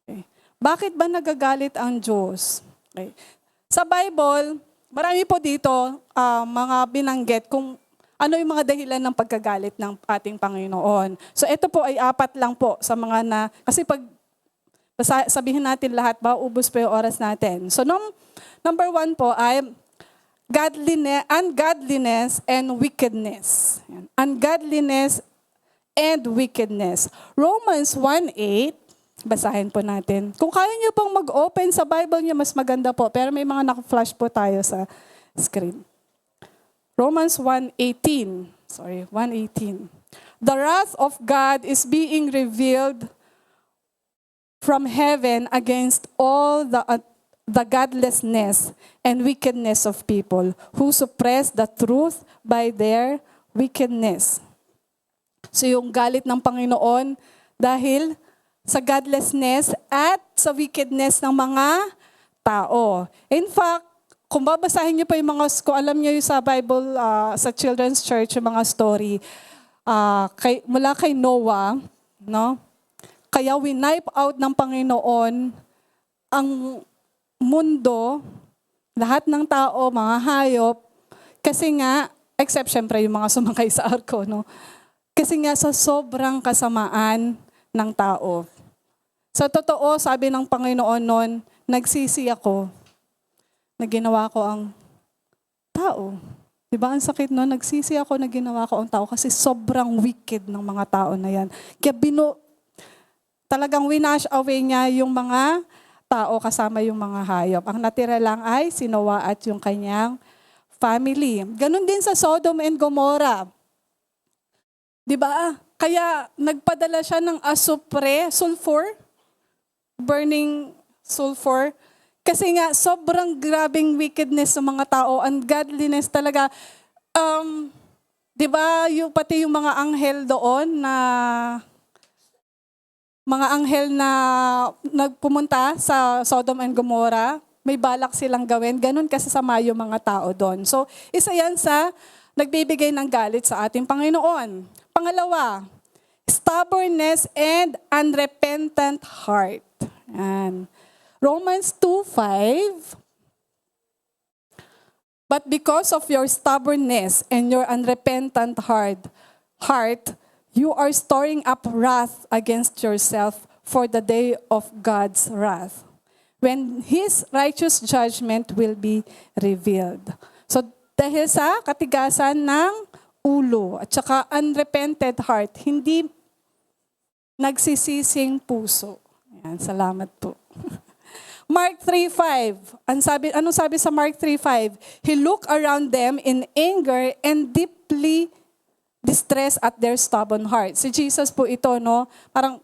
Okay. Bakit ba nagagalit ang Diyos? Okay. Sa Bible, marami po dito mga binanggit kung ano yung mga dahilan ng pagkagalit ng ating Panginoon. So ito po ay 4 lang po sa mga kasi pag sabihin natin lahat, ubos pa yung oras natin. So number 1 po ay ungodliness and wickedness. Ungodliness and wickedness. Romans 1:8, basahin po natin. Kung kaya niyo pong mag-open sa Bible niyo, mas maganda po. Pero may mga naka-flash po tayo sa screen. Romans 1:18. 1:18. The wrath of God is being revealed from heaven against all the godlessness and wickedness of people who suppress the truth by their wickedness. So yung galit ng Panginoon dahil sa godlessness at sa wickedness ng mga tao. In fact, kung babasahin niyo pa yung kung alam niyo yung sa Bible, sa Children's Church, yung mga story, mula kay Noah, no? Kaya winipe out ng Panginoon ang mundo, lahat ng tao, mga hayop, kasi nga, except syempre yung mga sumakay sa arko, no? Kasi nga sa sobrang kasamaan ng tao. Sa totoo, sabi ng Panginoon noon, nagsisi ako na ginawa ko ang tao. Diba? Ang sakit noon, nagsisi ako na ginawa ko ang tao kasi sobrang wicked ng mga tao na yan. Kaya talagang winash away niya yung mga tao kasama yung mga hayop. Ang natira lang ay si Noah at yung kanyang family. Ganon din sa Sodom and Gomorrah. Diba? Kaya nagpadala siya ng sulfur, burning sulfur. Kasi nga, sobrang grabing wickedness ng mga tao, ungodliness talaga. Diba, pati yung mga anghel doon mga anghel na nagpumunta sa Sodom and Gomorrah, may balak silang gawin. Ganun kasasama yung mga tao doon. So, isa yan sa nagbibigay ng galit sa ating Panginoon. Pangalawa, stubbornness and unrepentant heart. Yan. Romans 2:5. But because of your stubbornness and your unrepentant heart, you are storing up wrath against yourself for the day of God's wrath, when His righteous judgment will be revealed. So dahil sa katigasan ng ulo at saka unrepented heart, hindi nagsisising puso. Yan, salamat po. Mark 3:5. Anong sabi sa Mark 3:5? He looked around them in anger and deeply distressed at their stubborn heart. Si Jesus po ito, no? Parang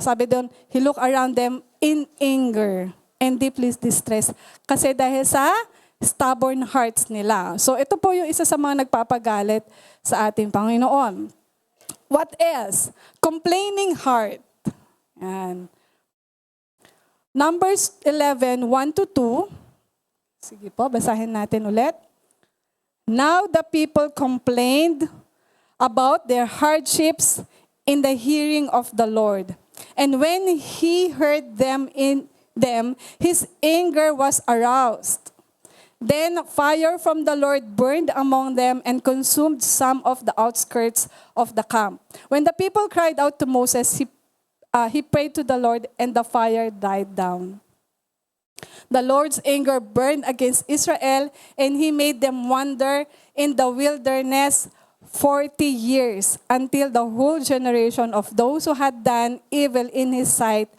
sabi doon, he looked around them in anger and deeply distressed. Kasi dahil sa stubborn hearts nila. So ito po yung isa sa mga nagpapagalit sa ating Panginoon. What else? Complaining heart. Yan. Numbers 11:1-2. Sige po, basahin natin ulit. Now the people complained about their hardships in the hearing of the Lord. And when He heard them, His anger was aroused. Then fire from the Lord burned among them and consumed some of the outskirts of the camp. When the people cried out to Moses, he prayed to the Lord, and the fire died down. The Lord's anger burned against Israel, and He made them wander in the wilderness 40 years until the whole generation of those who had done evil in His sight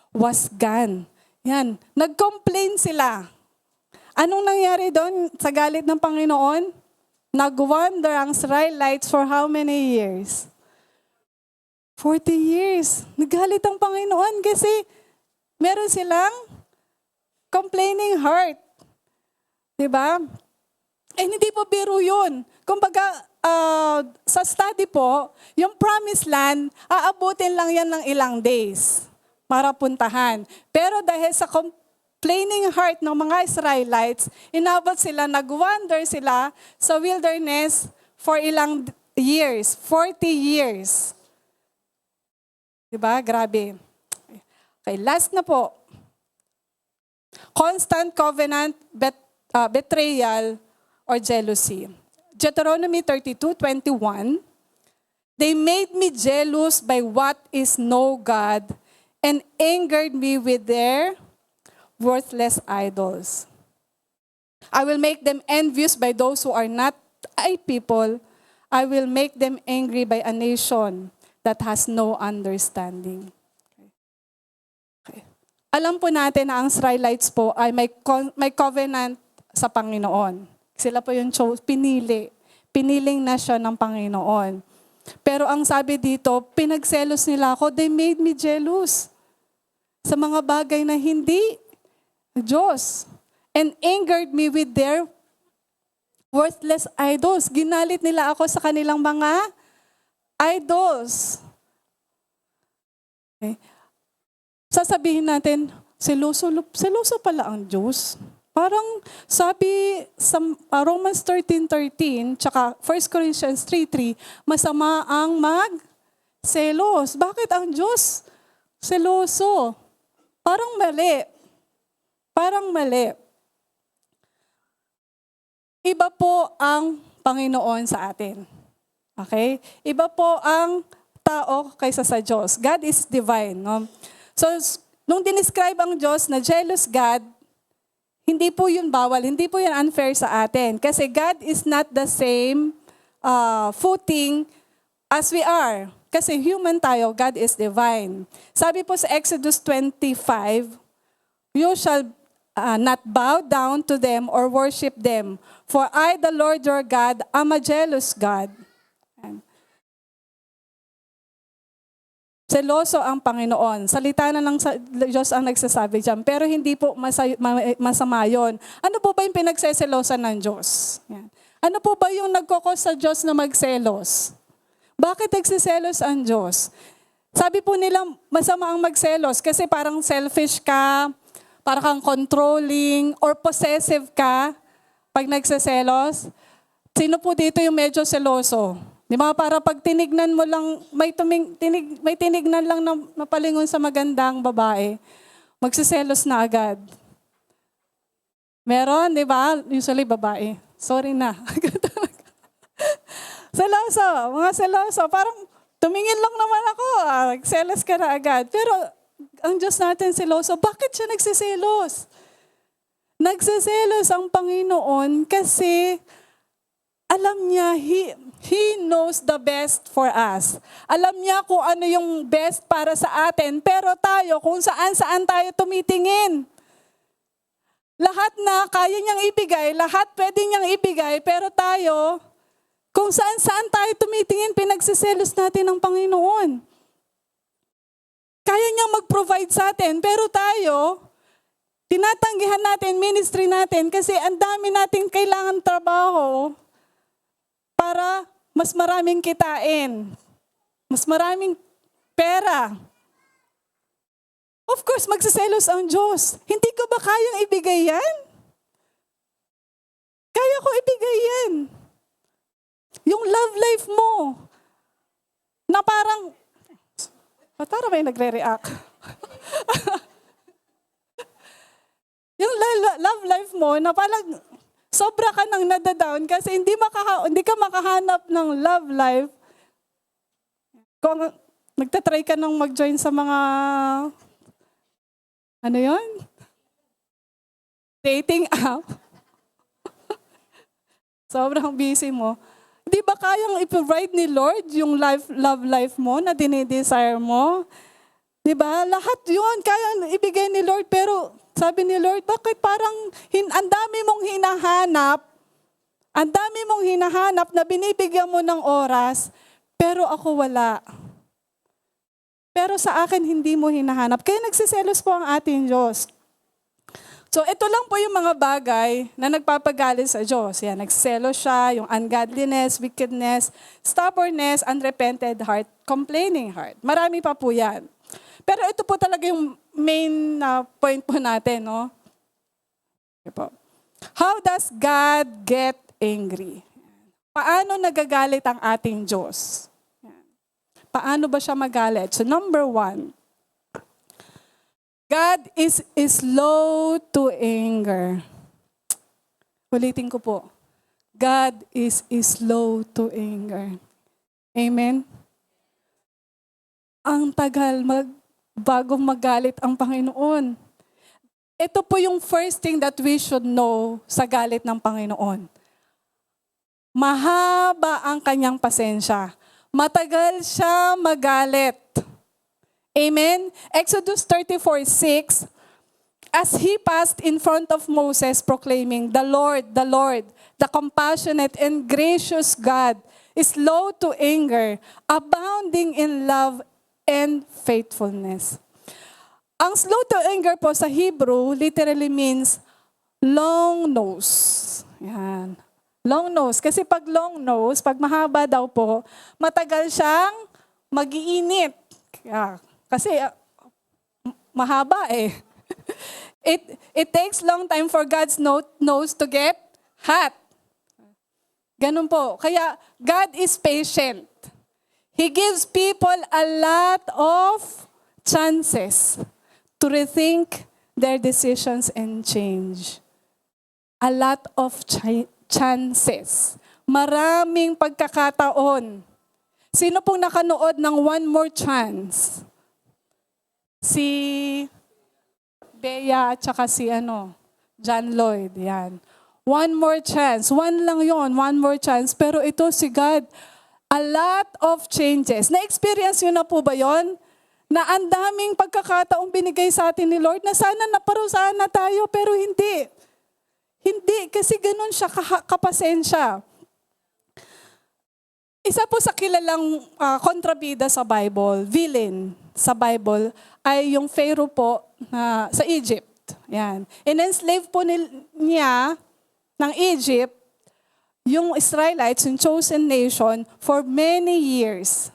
was gone. Yan, nag-complain sila. Anong nangyari doon sa galit ng Panginoon? Nag-wander ang Israelites for how many years? 40 years. Nagalit ang Panginoon kasi meron silang complaining heart. Diba? Eh, hindi po biro yun. Kumbaga, sa study po, yung promised land, aabutin lang yan ng ilang days para puntahan. Pero dahil sa complaining heart ng mga Israelites, inabot sila, nag-wander sila sa wilderness for ilang years, 40 years. Diba? Grabe. Okay, last na po. Constant covenant betrayal or jealousy. Deuteronomy 32:21. They made me jealous by what is no God and angered me with their worthless idols. I will make them envious by those who are not a people. I will make them angry by a nation that has no understanding. Okay. Alam po natin na ang Israelites po ay may covenant sa Panginoon. Sila po yung pinili. Piniling na siya ng Panginoon. Pero ang sabi dito, pinagselos nila ako, they made me jealous sa mga bagay na hindi Diyos. And angered me with their worthless idols. Ginalit nila ako sa kanilang mga idols. Okay. Sasabihin natin, seloso pala ang Diyos. Parang sabi sa Romans 13:13, tsaka 1 Corinthians 3:3, masama ang mag-selos. Bakit ang Diyos seloso? Parang mali. Parang mali. Iba po ang Panginoon sa atin. Okay? Iba po ang tao kaysa sa Diyos. God is divine. No? So, nung dinescribe ang Diyos na jealous God, hindi po yun bawal, hindi po yun unfair sa atin. Kasi God is not the same footing as we are. Kasi human tayo, God is divine. Sabi po sa Exodus 25, you shall not bow down to them or worship them. For I, the Lord your God, am a jealous God. Seloso ang Panginoon. Salita na ng Diyos ang nagsasabi dyan. Pero hindi po masama yun. Ano po ba yung pinagseselosan ng Diyos? Yan. Ano po ba yung nagkokos sa Diyos na magselos? Bakit nagsiselos ang Diyos? Sabi po nila, masama ang magselos kasi parang selfish ka, parang kang controlling, or possessive ka pag nagsiselos. Sino po dito yung medyo seloso? Di ba? Para pag tinignan mo lang, may tinignan lang na palingon sa magandang babae, magsiselos na agad. Meron, di ba? Usually babae. Sorry na. Seloso, mga seloso. Parang tumingin lang naman ako. Selos ka na agad. Pero ang Diyos natin seloso. Bakit siya nagsiselos? Nagsiselos ang Panginoon kasi alam niya, He knows the best for us. Alam niya kung ano yung best para sa atin. Pero tayo, kung saan tayo tumitingin. Lahat na kaya niyang ibigay, lahat pwede niyang ibigay, pero tayo, kung saan tayo tumitingin, pinagsiselos natin ng Panginoon. Kaya niyang mag-provide sa atin, pero tayo, tinatanggihan natin, ministry natin, kasi ang dami natin kailangan trabaho para mas maraming kitain, mas maraming pera. Of course, magsiselos ang Diyos. Hindi ko ba kayang ibigay yan? Kaya ko ibigay yan. Yung love life mo, na parang, may nagre-react. Yung love life mo, na parang sobra ka nang nadadown kasi hindi ka makahanap ng love life. Kung nagtatry ka nang mag-join sa mga ano yun? Dating app. Sobrang busy mo. Di ba kayang i-provide ni Lord yung love life mo na dinidesire mo? Di ba? Lahat yun kayang ibigay ni Lord. Pero sabi ni Lord, bakit parang ang dami mong hinahanap na binibigyan mo ng oras, pero ako wala. Pero sa akin, hindi mo hinahanap. Kaya nagsiselos po ang ating Diyos. So ito lang po yung mga bagay na nagpapagalit sa Diyos. Yan, nagsiselos siya, yung ungodliness, wickedness, stubbornness, unrepented heart, complaining heart. Marami pa po yan. Pero ito po talaga yung main point po natin, no? Okay po. How does God get angry? Paano nagagalit ang ating Diyos? Paano ba siya magalit? So number 1, God is slow to anger. Ulitin ko po. God is slow to anger. Amen? Ang tagal bago magalit ang Panginoon. Ito po yung first thing that we should know sa galit ng Panginoon. Mahaba ang kanyang pasensya. Matagal siya magalit. Amen? Exodus 34:6, as he passed in front of Moses proclaiming, the Lord, the compassionate and gracious God, is slow to anger, abounding in love and faithfulness. Ang slow to anger po sa Hebrew literally means long nose. Yan. Long nose. Kasi pag long nose, pag mahaba daw po, matagal siyang mag-iinit. Kasi mahaba eh. It takes long time for God's nose to get hot. Ganun po. Kaya God is patient. He gives people a lot of chances to rethink their decisions and change. A lot of chances. Maraming pagkakataon. Sino pong nakanood ng One More Chance? Si Bea at saka si John Lloyd. Yan. One more chance. One lang yon, one more chance. Pero ito si God, a lot of changes. Na-experience nyo na po ba yon? Na ang daming pagkakataong binigay sa atin ni Lord na sana naparusahan na tayo, pero hindi. Hindi, kasi ganun siya kapasensya. Isa po sa kilalang kontrabida sa Bible, villain sa Bible, ay yung Pharaoh po sa Egypt. Yan. In-enslave po niya ng Egypt yung Israelites, yung chosen nation, for many years.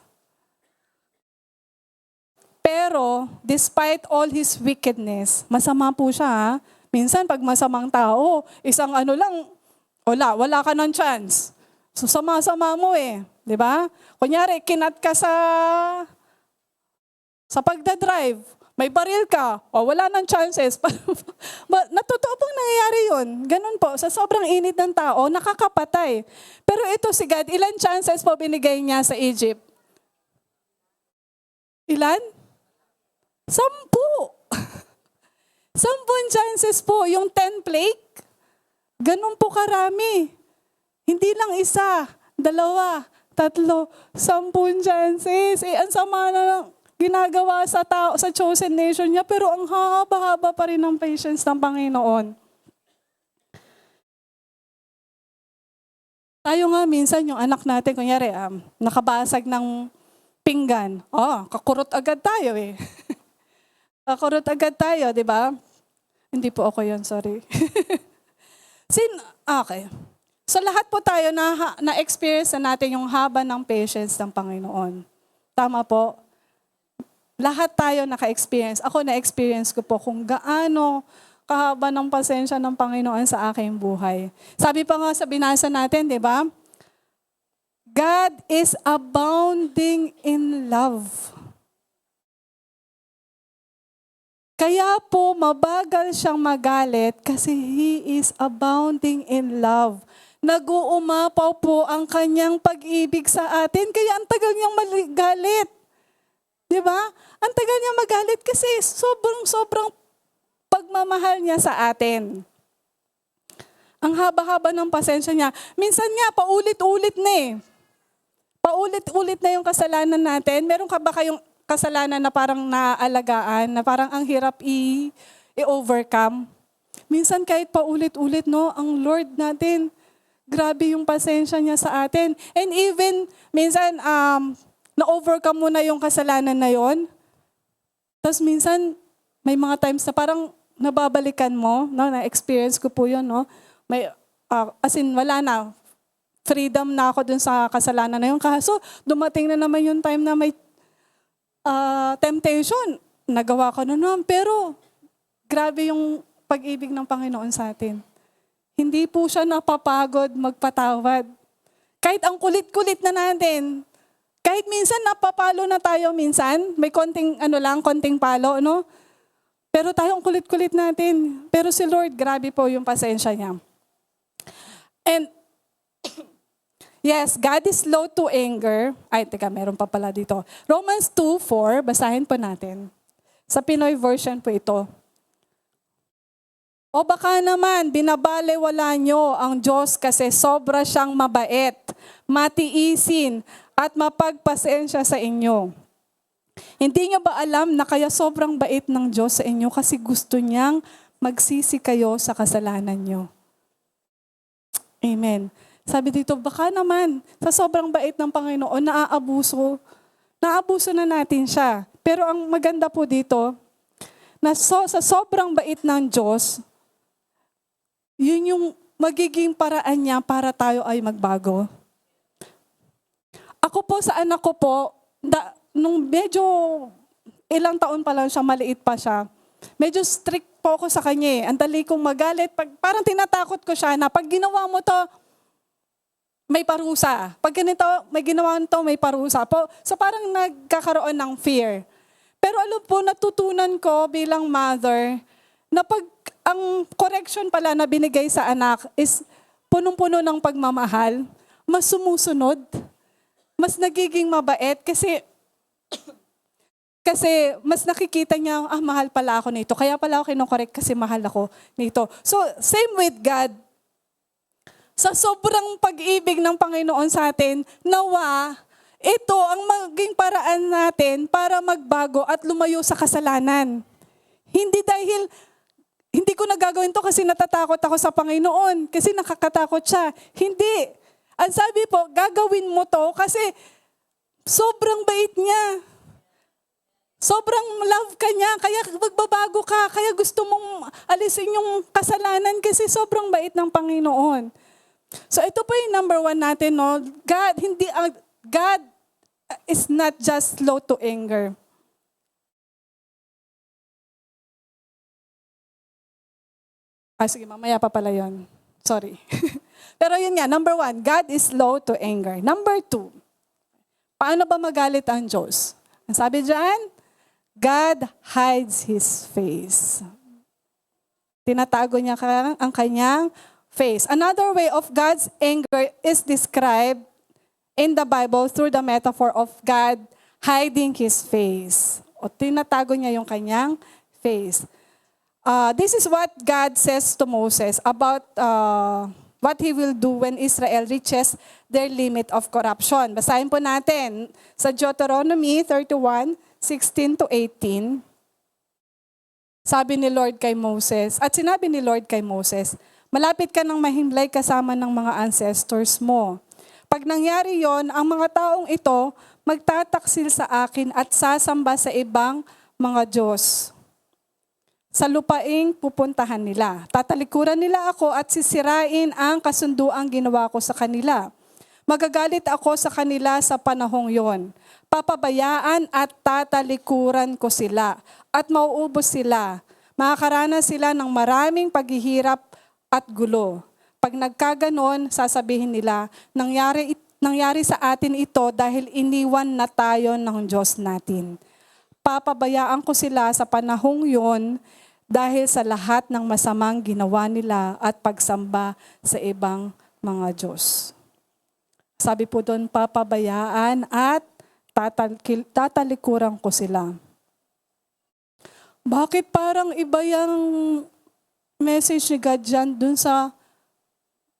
Pero, despite all his wickedness, masama po siya. Ha? Minsan, pag masamang tao, isang lang, wala ka ng chance. So, sama-sama mo eh. Di ba? Kunyari, kinat ka sa pagdadrive. May baril ka, o wala nang chances. Natotoo pong nangyayari yun. Ganun po, sa sobrang init ng tao, nakakapatay. Pero ito si God, ilan chances po binigay niya sa Egypt? Ilan? 10. 10 chances po, yung 10 plague. Ganun po karami. Hindi lang 1, 2, 3, 10 chances. Ang sama na lang ginagawa sa tao, sa chosen nation niya, pero ang haba-haba pa rin ng patience ng Panginoon. Tayo nga minsan, yung anak natin, kunyari, nakabasag ng pinggan. Kakurot agad tayo eh. Kakurot agad tayo, di ba? Hindi po ako yun, sorry. Okay. So lahat po tayo na-experience na natin yung haba ng patience ng Panginoon. Tama po? Lahat tayo naka-experience. Ako na-experience ko po kung gaano kahaba ng pasensya ng Panginoon sa aking buhay. Sabi pa nga sa binasa natin, di ba? God is abounding in love. Kaya po mabagal siyang magalit kasi He is abounding in love. Nag-uumapaw po ang kanyang pag-ibig sa atin, kaya ang tagal niyang magalit. Di ba? Ang tagal niya magalit kasi sobrang pagmamahal niya sa atin. Ang haba-haba ng pasensya niya. Minsan nga, paulit-ulit na eh. Paulit-ulit na yung kasalanan natin. Meron ka ba kayong kasalanan na parang naaalagaan, na parang ang hirap i-overcome? Minsan kahit paulit-ulit, no, ang Lord natin, grabe yung pasensya niya sa atin. And even, minsan, na-overcome mo na yung kasalanan na yon. Tapos minsan, may mga times na parang nababalikan mo, no? Na-experience ko po yun, no? Wala na. Freedom na ako dun sa kasalanan na yun. Kaso, dumating na naman yung time na may temptation. Nagawa ko na naman. Pero, grabe yung pag-ibig ng Panginoon sa atin. Hindi po siya napapagod magpatawad. Kahit ang kulit-kulit na natin, kahit minsan napapalo na tayo minsan, may konting palo, no? Pero tayong kulit-kulit natin. Pero si Lord, grabe po yung pasensya niya. And, yes, God is slow to anger. Meron pa pala dito. Romans 2:4, basahin po natin. Sa Pinoy version po ito. O baka naman, binabalewala nyo ang Diyos kasi sobra siyang mabait, matiisin, at mapagpasensya sa inyo. Hindi niyo ba alam na kaya sobrang bait ng Diyos sa inyo kasi gusto niyang magsisi kayo sa kasalanan niyo? Amen. Sabi dito, baka naman sa sobrang bait ng Panginoon, naaabuso na natin siya. Pero ang maganda po dito, na sa sobrang bait ng Diyos, yun yung magiging paraan niya para tayo ay magbago. Ako po sa anak ko po, nung medyo ilang taon pa lang siya, maliit pa siya, medyo strict po ako sa kanya eh. Ang dali kong magalit. Parang tinatakot ko siya na pag ginawa mo to, may parusa. Pag ganito, may ginawa nito, may parusa. So parang nagkakaroon ng fear. Pero alam po, natutunan ko bilang mother, na pag ang correction pala na binigay sa anak is punong-puno ng pagmamahal, mas sumusunod, mas nagiging mabait kasi mas nakikita niya, mahal pala ako nito. Kaya pala ako kinokorek kasi mahal ako nito. So, same with God. Sa sobrang pag-ibig ng Panginoon sa atin, nawa, ito ang maging paraan natin para magbago at lumayo sa kasalanan. Hindi ko nagagawin to kasi natatakot ako sa Panginoon, kasi nakakatakot siya. Hindi. Ang sabi po, gagawin mo to kasi sobrang bait niya. Sobrang love ka niya, kaya magbabago ka, kaya gusto mong alisin yung kasalanan kasi sobrang bait ng Panginoon. So ito po yung number 1 natin, no? God is not just slow to anger. Sige, mamaya pa pala yun. Sorry. Pero yun nga, number 1, God is slow to anger. Number 2, paano ba magalit ang Diyos? Ang sabi dyan, God hides His face. Tinatago niya ang kanyang face. Another way of God's anger is described in the Bible through the metaphor of God hiding His face. O tinatago niya yung kanyang face. This is what God says to Moses about what He will do when Israel reaches their limit of corruption. Basahin po natin sa Deuteronomy 31, 16 to 18. Sabi ni Lord kay Moses, at sinabi ni Lord kay Moses, malapit ka ng mahimlay kasama ng mga ancestors mo. Pag nangyari yon, ang mga taong ito magtataksil sa akin at sasamba sa ibang mga Diyos. Sa lupaing pupuntahan nila. Tatalikuran nila ako at sisirain ang kasunduang ginawa ko sa kanila. Magagalit ako sa kanila sa panahong yon. Papabayaan at tatalikuran ko sila at mauubos sila. Makakaranas sila ng maraming paghihirap at gulo. Pag nagkaganon, sasabihin nila, nangyari sa atin ito dahil iniwan na tayo ng Diyos natin. Papabayaan ko sila sa panahong yon dahil sa lahat ng masamang ginawa nila at pagsamba sa ibang mga Diyos. Sabi po doon, papabayaan at tatalikuran ko sila. Bakit parang iba yung message ni God dyan dun sa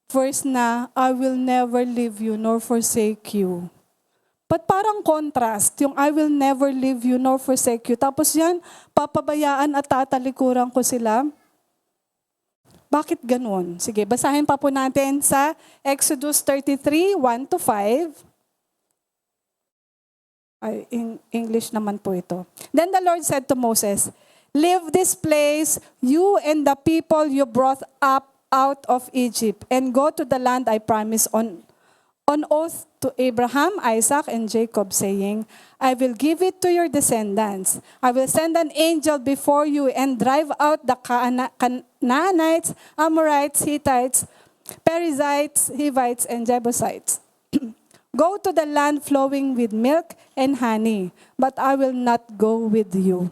verse na, I will never leave you nor forsake you. But parang contrast, yung I will never leave you nor forsake you. Tapos yan, papabayaan at tatalikuran ko sila. Bakit ganun? Sige, basahin pa po natin sa Exodus 33, 1 to 5. Ay, in English naman po ito. Then the Lord said to Moses, leave this place, you and the people you brought up out of Egypt, and go to the land I promised on oath to Abraham, Isaac, and Jacob, saying, I will give it to your descendants. I will send an angel before you and drive out the Canaanites, Amorites, Hittites, Perizzites, Hivites, and Jebusites. Go to the land flowing with milk and honey, but I will not go with you,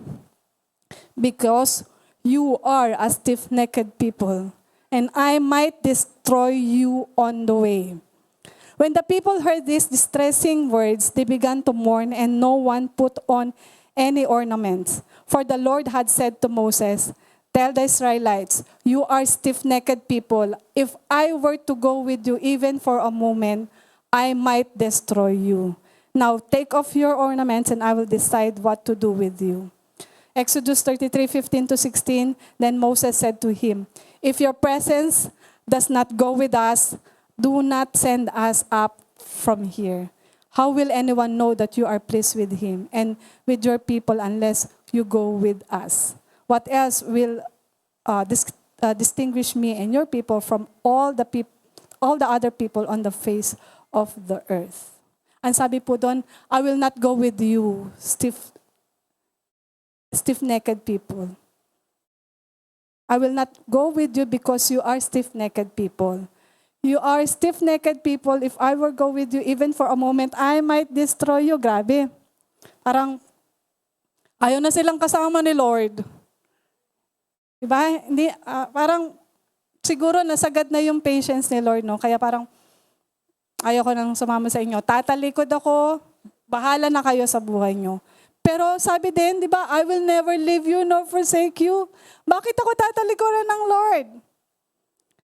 because you are a stiff-necked people, and I might destroy you on the way. When the people heard these distressing words, they began to mourn, and no one put on any ornaments. For the Lord had said to Moses, tell the Israelites, you are stiff-necked people. If I were to go with you even for a moment, I might destroy you. Now take off your ornaments, and I will decide what to do with you. Exodus 33, 15 to 16, then Moses said to him, if your presence does not go with us, do not send us up from here. How will anyone know that you are pleased with him and with your people unless you go with us? What else will distinguish me and your people from all the other people on the face of the earth? Ang sabi po doon, I will not go with you, stiff-necked people. I will not go with you because you are stiff-necked people. You are stiff-necked people. If I were go with you even for a moment, I might destroy you. Grabe. Parang ayaw na silang kasama ni Lord. Diba? Hindi, parang siguro nasagad na yung patience ni Lord, no? Kaya parang ayaw ko nang sumama sa inyo. Tatalikod ako, bahala na kayo sa buhay nyo. Pero sabi din, di ba, I will never leave you nor forsake you. Bakit ako tatalikuran ng Lord?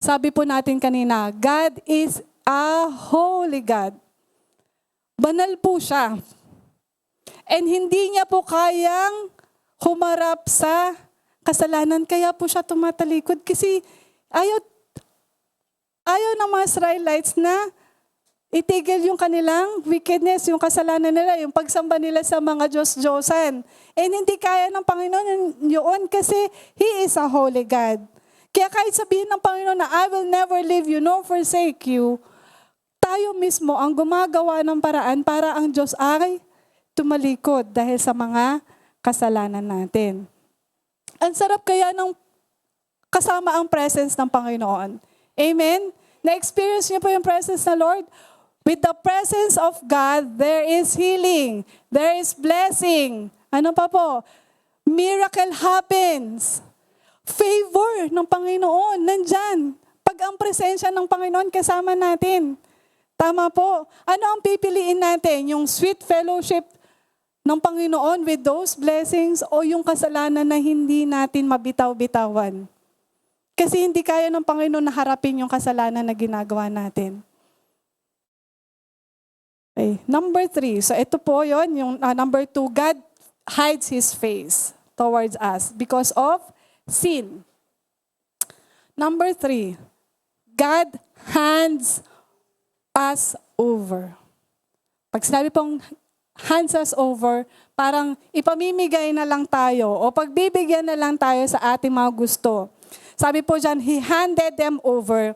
Sabi po natin kanina, God is a holy God. Banal po siya. And hindi niya po kayang humarap sa kasalanan. Kaya po siya tumatalikod. Kasi ayaw ng mga Israelites na itigil yung kanilang wickedness, yung kasalanan nila, yung pagsamba nila sa mga Diyos-Diyosan. And hindi kaya ng Panginoon yun kasi He is a holy God. Kaya kahit sabihin ng Panginoon na I will never leave you nor forsake you, tayo mismo ang gumagawa ng paraan para ang Diyos ay tumalikod dahil sa mga kasalanan natin. Ang sarap kaya ng kasama ang presence ng Panginoon. Amen? Na-experience niyo po yung presence ng Lord? With the presence of God, there is healing. There is blessing. Ano pa po? Miracle happens. Favor ng Panginoon, nandyan. Pag ang presensya ng Panginoon kasama natin. Tama po. Ano ang pipiliin natin? Yung sweet fellowship ng Panginoon with those blessings o yung kasalanan na hindi natin mabitaw-bitawan? Kasi hindi kaya ng Panginoon na harapin yung kasalanan na ginagawa natin. Okay. Number 3. So ito po yon yung number 2. God hides His face towards us because of sin. Number 3. God hands us over. Pag sinabi pong hands us over, parang ipamimigay na lang tayo o pagbibigyan na lang tayo sa ating mga gusto. Sabi po dyan, He handed them over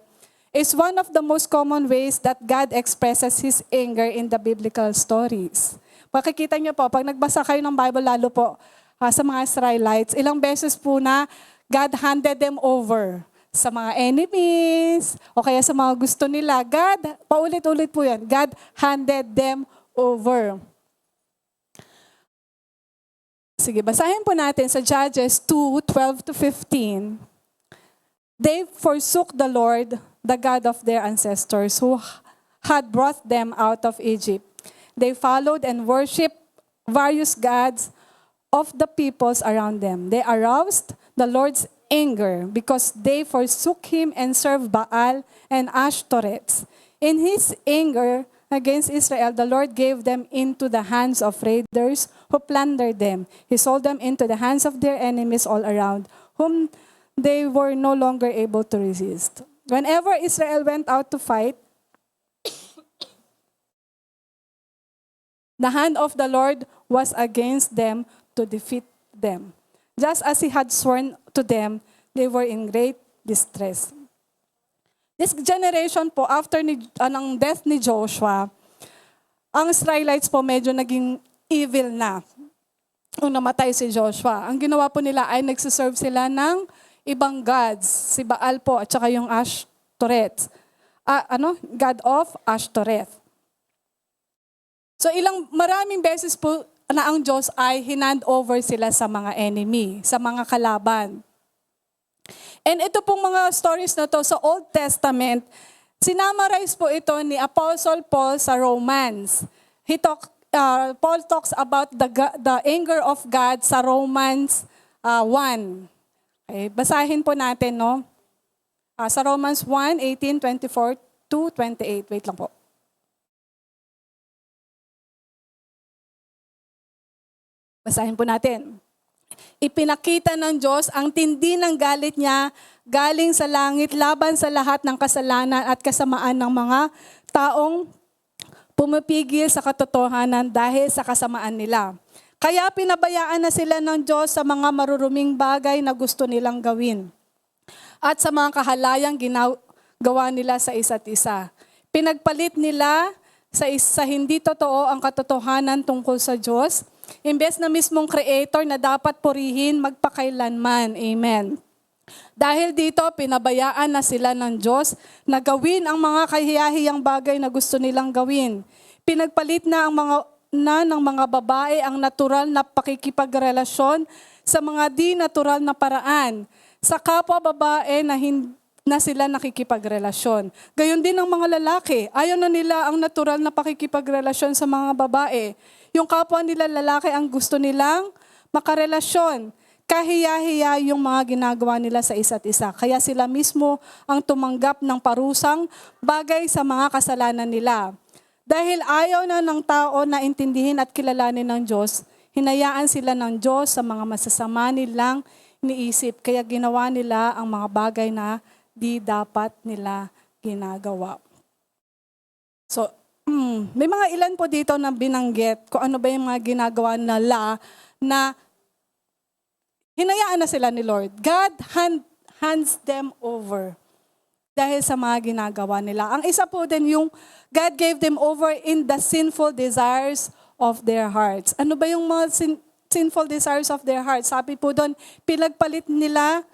is one of the most common ways that God expresses His anger in the biblical stories. Pakikita niyo po, pag nagbasa kayo ng Bible, lalo po sa mga Israelites, ilang beses po na God handed them over sa mga enemies, o kaya sa mga gusto nila. God, paulit-ulit po yan, God handed them over. Sige, basahin po natin sa Judges 2:12-15. They forsook the Lord, the God of their ancestors, who had brought them out of Egypt. They followed and worshipped various gods of the peoples around them. They aroused the Lord's anger because they forsook Him and served Baal and Ashtoreth. In His anger against Israel, the Lord gave them into the hands of raiders who plundered them. He sold them into the hands of their enemies all around, whom they were no longer able to resist. Whenever Israel went out to fight, the hand of the Lord was against them to defeat them. Just as He had sworn to them, they were in great distress. This generation po, after ng death ni Joshua, ang Israelites po medyo naging evil na. Nung namatay si Joshua, ang ginawa po nila ay nagsiserve sila ng ibang gods. Si Baal po at saka yung Ashtoreth. God of Ashtoreth. So maraming beses po na ang Diyos ay hinand over sila sa mga enemy, sa mga kalaban. And ito pong mga stories na to sa Old Testament, sinamarize po ito ni Apostle Paul sa Romans. Paul talks about the anger of God sa Romans 1. Okay, basahin po natin, no? Sa Romans 1:18-24-28. Wait lang po. Basahin po natin. Ipinakita ng Diyos ang tindi ng galit niya galing sa langit laban sa lahat ng kasalanan at kasamaan ng mga taong pumipigil sa katotohanan dahil sa kasamaan nila. Kaya pinabayaan na sila ng Diyos sa mga maruruming bagay na gusto nilang gawin at sa mga kahalayang ginagawa nila sa isa't isa. Pinagpalit nila sa hindi totoo ang katotohanan tungkol sa Diyos, imbes na mismong Creator na dapat purihin magpakailanman. Amen. Dahil dito, pinabayaan na sila ng Diyos na gawin ang mga kahiyahiyang bagay na gusto nilang gawin. Pinagpalit na ng mga babae ang natural na pakikipagrelasyon sa mga di natural na paraan. Sa kapwa babae na sila nakikipagrelasyon. Gayon din ang mga lalaki. Ayaw na nila ang natural na pakikipagrelasyon sa mga babae. Yung kapwa nila lalaki ang gusto nilang makarelasyon. Kahiya-hiya yung mga ginagawa nila sa isa't isa. Kaya sila mismo ang tumanggap ng parusang bagay sa mga kasalanan nila. Dahil ayaw na ng tao na intindihin at kilalanin ng Diyos, hinayaan sila ng Diyos sa mga masasama nilang iniisip. Kaya ginawa nila ang mga bagay na di dapat nila ginagawa. So, may mga ilan po dito na binanggit kung ano ba yung mga ginagawa nila na hinayaan na sila ni Lord. God hands them over dahil sa mga ginagawa nila. Ang isa po din yung God gave them over in the sinful desires of their hearts. Ano ba yung mga sinful desires of their hearts? Sabi po doon, pinagpalit nila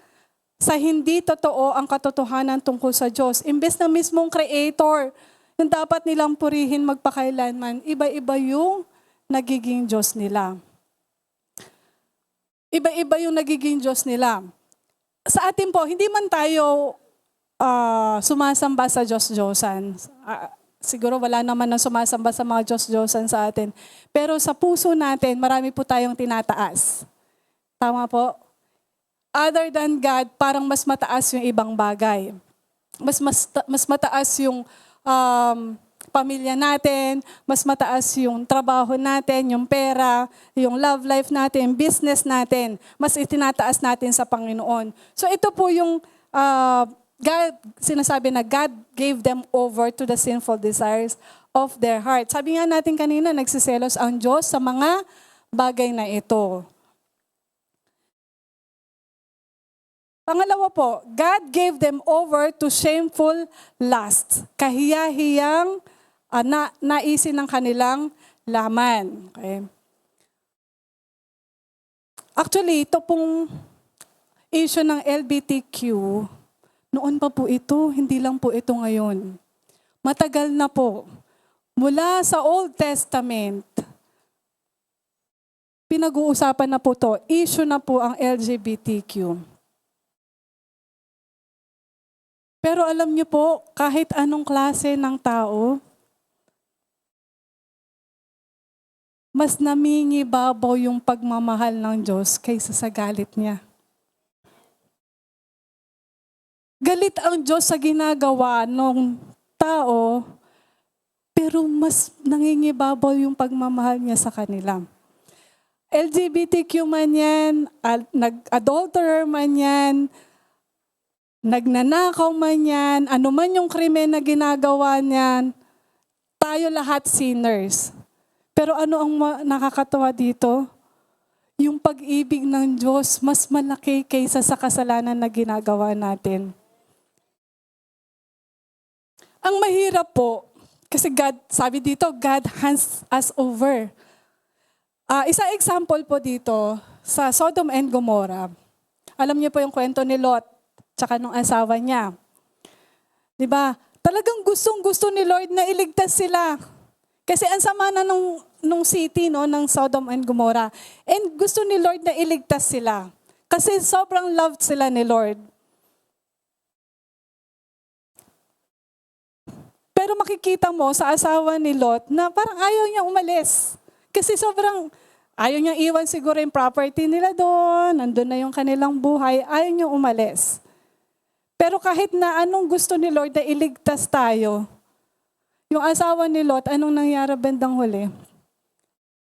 sa hindi totoo ang katotohanan tungkol sa Diyos. Imbes na mismong Creator, yung dapat nilang purihin magpakailanman, iba-iba yung nagiging Diyos nila. iba-iba yung nagiging Diyos nila. Sa atin po, hindi man tayo sumasamba sa Diyos-Diyosan. Siguro wala naman na sumasamba sa mga Diyos-Diyosan sa atin. Pero sa puso natin, marami po tayong tinataas. Tama po? Other than God, parang mas mataas yung ibang bagay. Mas mataas yung pamilya natin, mas mataas yung trabaho natin, yung pera, yung love life natin, business natin. Mas itinataas natin sa Panginoon. So ito po yung God, sinasabi na God gave them over to the sinful desires of their heart. Sabi nga natin kanina, nagsiselos ang Diyos sa mga bagay na ito. Pangalawa po, God gave them over to shameful lust. Kahiya-hiyang naisin ng kanilang laman. Okay. Actually, ito pong issue ng LGBTQ, noon pa po ito, hindi lang po ito ngayon. Matagal na po. Mula sa Old Testament, pinag-uusapan na po to. Issue na po ang LGBTQ. Pero alam niyo po, kahit anong klase ng tao, mas namingibabaw yung pagmamahal ng Diyos kaysa sa galit niya. Galit ang Diyos sa ginagawa ng tao, pero mas nangingibabaw yung pagmamahal niya sa kanila. LGBTQ man yan, nag-adulterer man yan, nagnanakaw man yan, ano man yung krimen na ginagawa niyan, tayo lahat sinners. Pero ano ang nakakatawa dito? Yung pag-ibig ng Diyos mas malaki kaysa sa kasalanan na ginagawa natin. Ang mahirap po, kasi God, sabi dito, God hands us over. Isang example po dito, sa Sodom and Gomorrah. Alam niyo po yung kwento ni Lot, tsaka nung asawa niya. 'Di ba? Talagang gustong-gusto ni Lord na iligtas sila. Kasi ang sama na nung city, no, ng Sodom and Gomorrah. And gusto ni Lord na iligtas sila. Kasi sobrang loved sila ni Lord. Pero makikita mo sa asawa ni Lot na parang ayaw niya umalis. Kasi sobrang ayaw niya iwan siguro yung property nila doon. Nandun na yung kanilang buhay. Ayaw niya umalis. Pero kahit na anong gusto ni Lord na iligtas tayo, yung asawa ni Lot, anong nangyari bandang huli?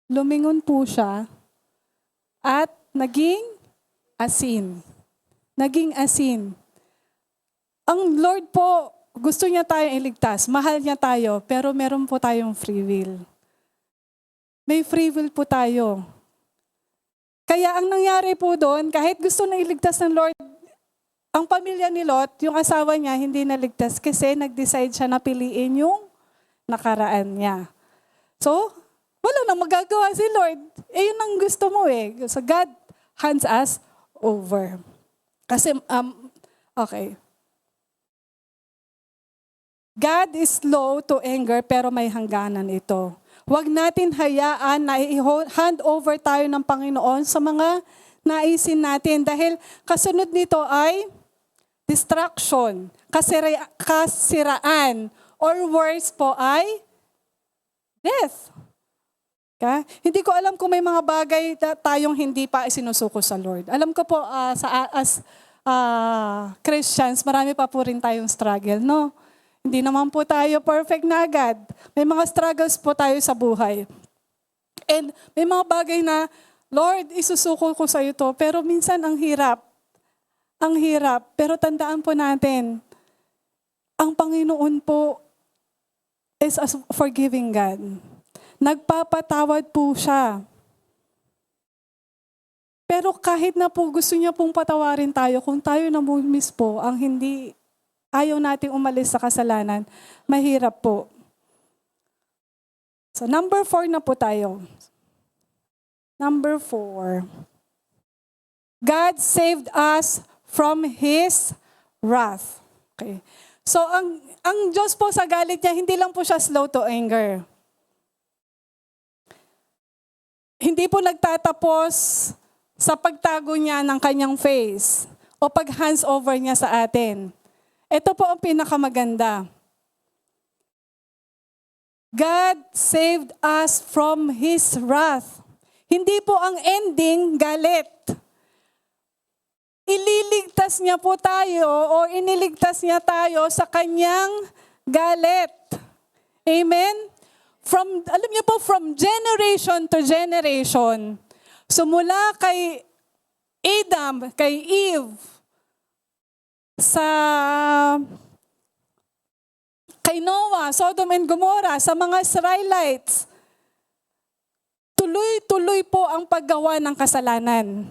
Lumingon po siya at naging asin. Naging asin. Ang Lord po, gusto niya tayong iligtas, mahal niya tayo, pero meron po tayong free will. May free will po tayo. Kaya ang nangyari po doon, kahit gusto na iligtas ng Lord, ang pamilya ni Lot, yung asawa niya, hindi naligtas kasi nag-decide siya na piliin yung nakaraan niya. So, wala nang magagawa si Lord. Yun ang gusto mo eh. So God hands us over. Kasi, okay. God is slow to anger pero may hangganan ito. Huwag natin hayaan na i-hand over tayo ng Panginoon sa mga naisin natin dahil kasunod nito ay distraction, kasiraan, or worse po ay death. Okay? Hindi ko alam kung may mga bagay tayong hindi pa isinusuko sa Lord. Alam ko po as Christians, marami pa po rin tayong struggle, no? Hindi naman po tayo perfect na agad. May mga struggles po tayo sa buhay. And may mga bagay na, Lord, isusuko ko sa iyo to, pero minsan ang hirap. Ang hirap. Pero tandaan po natin, ang Panginoon po is a forgiving God. Nagpapatawad po siya. Pero kahit na po gusto niya pong patawarin tayo, kung tayo namumis po, ang hindi ayaw nating umalis sa kasalanan, mahirap po. So number 4 na po tayo. Number 4. God saved us from His wrath. Okay. So ang Diyos po sa galit niya, hindi lang po siya slow to anger. Hindi po nagtatapos sa pagtago niya ng kanyang face o pag-hands over niya sa atin. Ito po ang pinakamaganda. God saved us from His wrath. Hindi po ang ending galit. Ililigtas niya po tayo o iniligtas niya tayo sa kanyang galit. Amen? Alam niyo po, from generation to generation, sumula kay Adam, kay Eve, kay Noah, Sodom and Gomorrah, sa mga Israelites, tuloy-tuloy po ang paggawa ng kasalanan.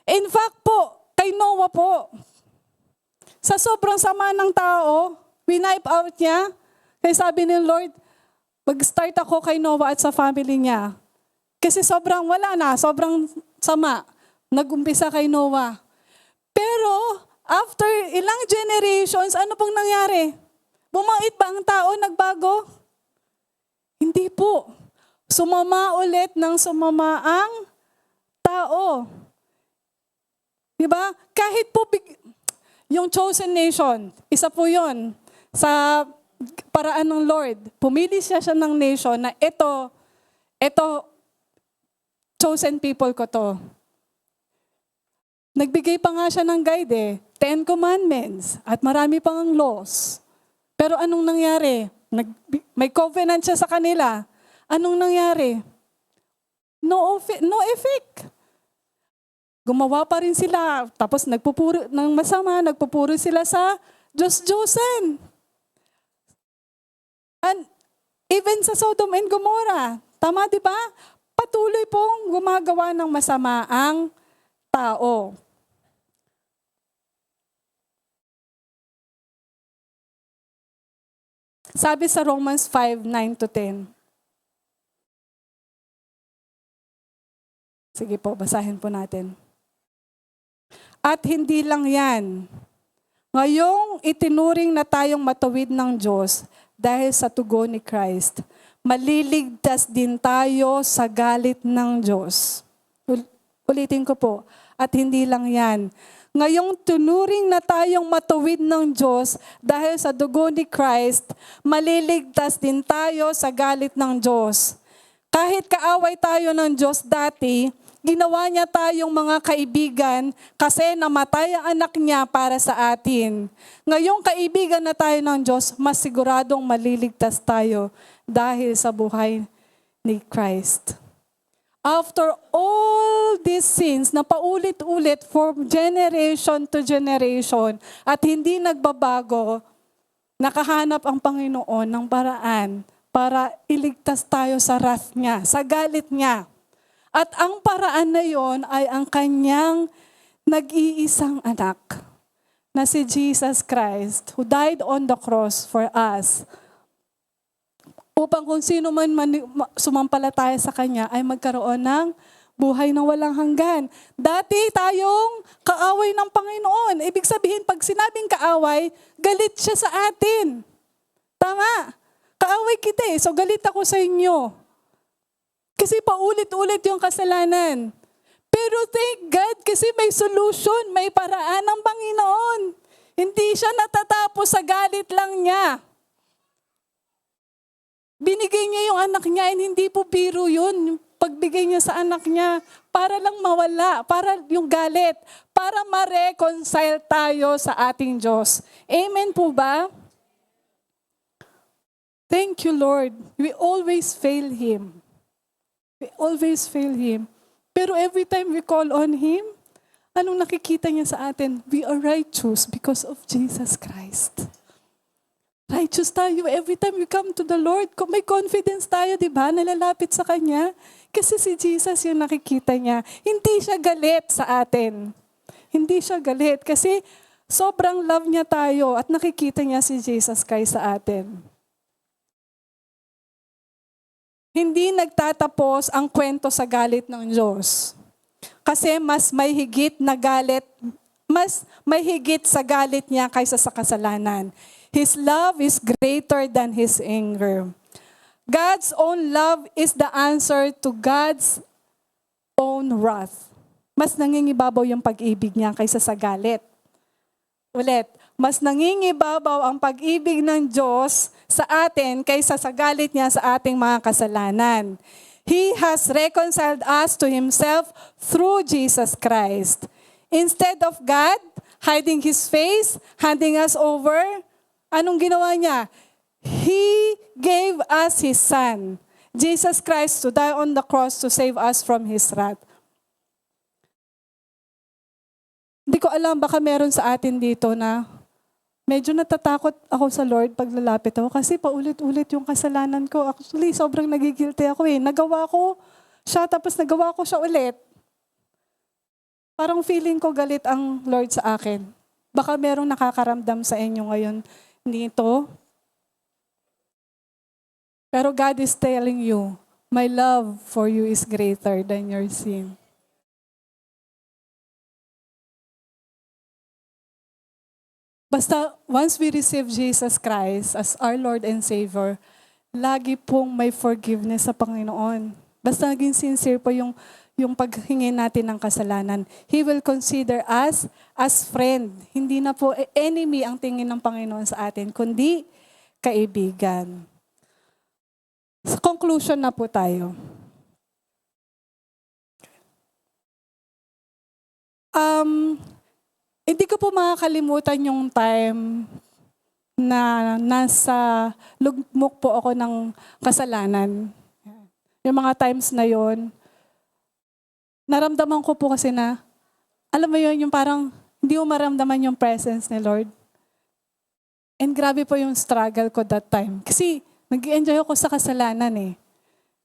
In fact po, kay Noah po, sa sobrang sama ng tao, winipe out niya, kaya sabi ni Lord, mag-start ako kay Noah at sa family niya. Kasi sobrang wala na, sobrang sama. Nag-umpisa kay Noah. Pero, after ilang generations, ano pong nangyari? Bumait ba ang tao? Nagbago? Hindi po. Sumama ulit ng sumama ang tao. Diba? Kahit po yung chosen nation, isa po yun sa paraan ng Lord. Pumili siya ng nation na ito, chosen people ko to. Nagbigay pa nga siya ng guide 10 commandments at marami pang laws. Pero anong nangyari? May covenant siya sa kanila. Anong nangyari? No effect. Gumawa pa rin sila. Tapos nagpupuro ng masama, nagpupuro sila sa Diyos-Diyosan. And even sa Sodom and Gomorrah, tama di ba? Patuloy pong gumagawa ng masama ang tao. Sabi sa Romans 5:9-10. Sige po, basahin po natin. At hindi lang yan. Ngayong itinuring na tayong matuwid ng Diyos dahil sa tugon ni Christ, maliligtas din tayo sa galit ng Diyos. Ulitin ko po, at hindi lang yan. Ngayong tunuring na tayong matuwid ng Diyos dahil sa dugo ni Christ, maliligtas din tayo sa galit ng Diyos. Kahit kaaway tayo ng Diyos dati, ginawa niya tayong mga kaibigan kasi namatay ang anak niya para sa atin. Ngayong kaibigan na tayo ng Diyos, mas siguradong maliligtas tayo dahil sa buhay ni Christ. After all these sins na paulit-ulit from generation to generation at hindi nagbabago, nakahanap ang Panginoon ng paraan para iligtas tayo sa wrath niya, sa galit niya. At ang paraan na yon ay ang kanyang nag-iisang anak na si Jesus Christ who died on the cross for us. Upang kung sino man sumampalataya sa Kanya ay magkaroon ng buhay na walang hanggan. Dati tayong kaaway ng Panginoon. Ibig sabihin, pag sinabing kaaway, galit siya sa atin. Tama. Kaaway kita so galit ako sa inyo. Kasi paulit-ulit yung kasalanan. Pero thank God kasi may solution, may paraan ng Panginoon. Hindi siya natatapos sa galit lang niya. Binigay niya yung anak niya, and hindi po biro yun. Yung pagbigay niya sa anak niya, para lang mawala, para yung galit, para ma-reconcile tayo sa ating Diyos. Amen po ba? Thank you, Lord. We always fail Him. We always fail Him. Pero every time we call on Him, anong nakikita niya sa atin? We are righteous because of Jesus Christ. Righteous tayo every time we come to the Lord. May confidence tayo, di ba? Nalalapit sa Kanya. Kasi si Jesus yung nakikita niya. Hindi siya galit sa atin. Hindi siya galit kasi sobrang love niya tayo at nakikita niya si Jesus Christ sa atin. Hindi nagtatapos ang kwento sa galit ng Diyos. Kasi mas may higit na galit, mas may higit sa galit niya kaysa sa kasalanan. His love is greater than His anger. God's own love is the answer to God's own wrath. Mas nangingibabaw yung pag-ibig niya kaysa sa galit. Ulit, mas nangingibabaw ang pag-ibig ng Diyos sa atin kaysa sa galit niya sa ating mga kasalanan. He has reconciled us to Himself through Jesus Christ. Instead of God hiding His face, handing us over, anong ginawa niya? He gave us His Son, Jesus Christ, to die on the cross to save us from His wrath. Hindi ko alam, baka meron sa atin dito na medyo natatakot ako sa Lord pag lalapit ako kasi paulit-ulit yung kasalanan ko. Actually, sobrang nagigilty ako eh. Nagawa ko siya, tapos nagawa ko siya ulit. Parang feeling ko galit ang Lord sa akin. Baka merong nakakaramdam sa inyo ngayon nito. Pero God is telling you, my love for you is greater than your sin. Basta once we receive Jesus Christ as our Lord and Savior, lagi pong may forgiveness sa Panginoon. Basta naging sincere po yung paghingi natin ng kasalanan. He will consider us as friend. Hindi na po enemy ang tingin ng Panginoon sa atin, kundi kaibigan. Sa conclusion na po tayo. Hindi ko po makakalimutan yung time na nasa lugmok po ako ng kasalanan. Yung mga times na yon, naramdaman ko po kasi na, alam mo yun, yung parang hindi mo maramdaman yung presence ni Lord. And grabe po yung struggle ko that time. Kasi nag-enjoy ako sa kasalanan eh.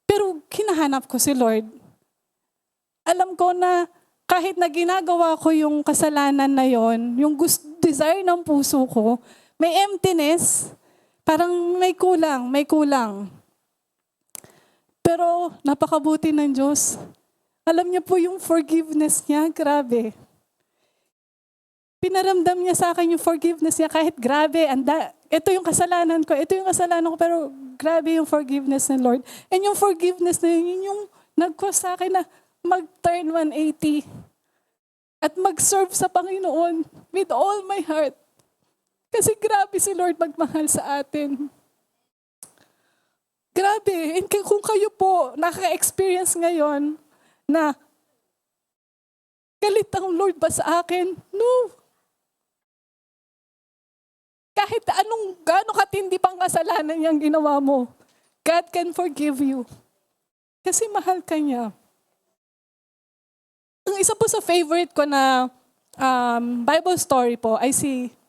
Pero hinahanap ko si Lord. Alam ko na kahit na ginagawa ko yung kasalanan na yon, yung desire ng puso ko, may emptiness, parang may kulang. Pero napakabuti ng Diyos. Alam niya po yung forgiveness niya, grabe. Pinaramdam niya sa akin yung forgiveness niya kahit grabe. Ito yung kasalanan ko, pero grabe yung forgiveness ng Lord. And yung forgiveness na yun yung nag-cause sa akin na mag-turn 180 at mag-serve sa Panginoon with all my heart. Kasi grabe si Lord magmahal sa atin. Grabe. And kung kayo po naka-experience ngayon na galit ang Lord ba sa akin? No. Kahit gaano katindi pang kasalanan niyang ginawa mo, God can forgive you. Kasi mahal ka niya. Ang isa po sa favorite ko na Bible story po ay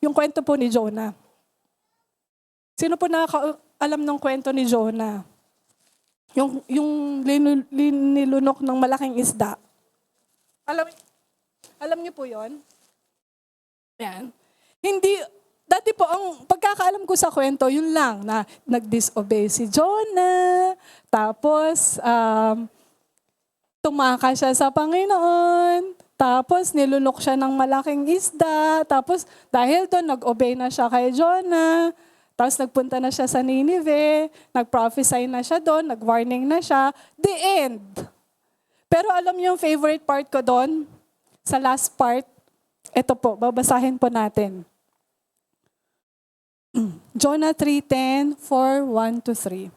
yung kwento po ni Jonah. Sino po nakakaalam ng kwento ni Jonah? Yung nilunok ng malaking isda. Alam niyo po yon? Yan. Dati po, ang pagkakaalam ko sa kwento, yun lang, na nag-disobey si Jonah, tapos tumaka siya sa Panginoon, tapos nilunok siya ng malaking isda, tapos dahil doon nag-obey na siya kay Jonah, tapos nagpunta na siya sa Nineveh, nag-prophesy na siya doon, nag-warning na siya, the end. Pero alam niyo yung favorite part ko doon, sa last part, ito po, babasahin po natin. Jonah 3:10, 4:1-3.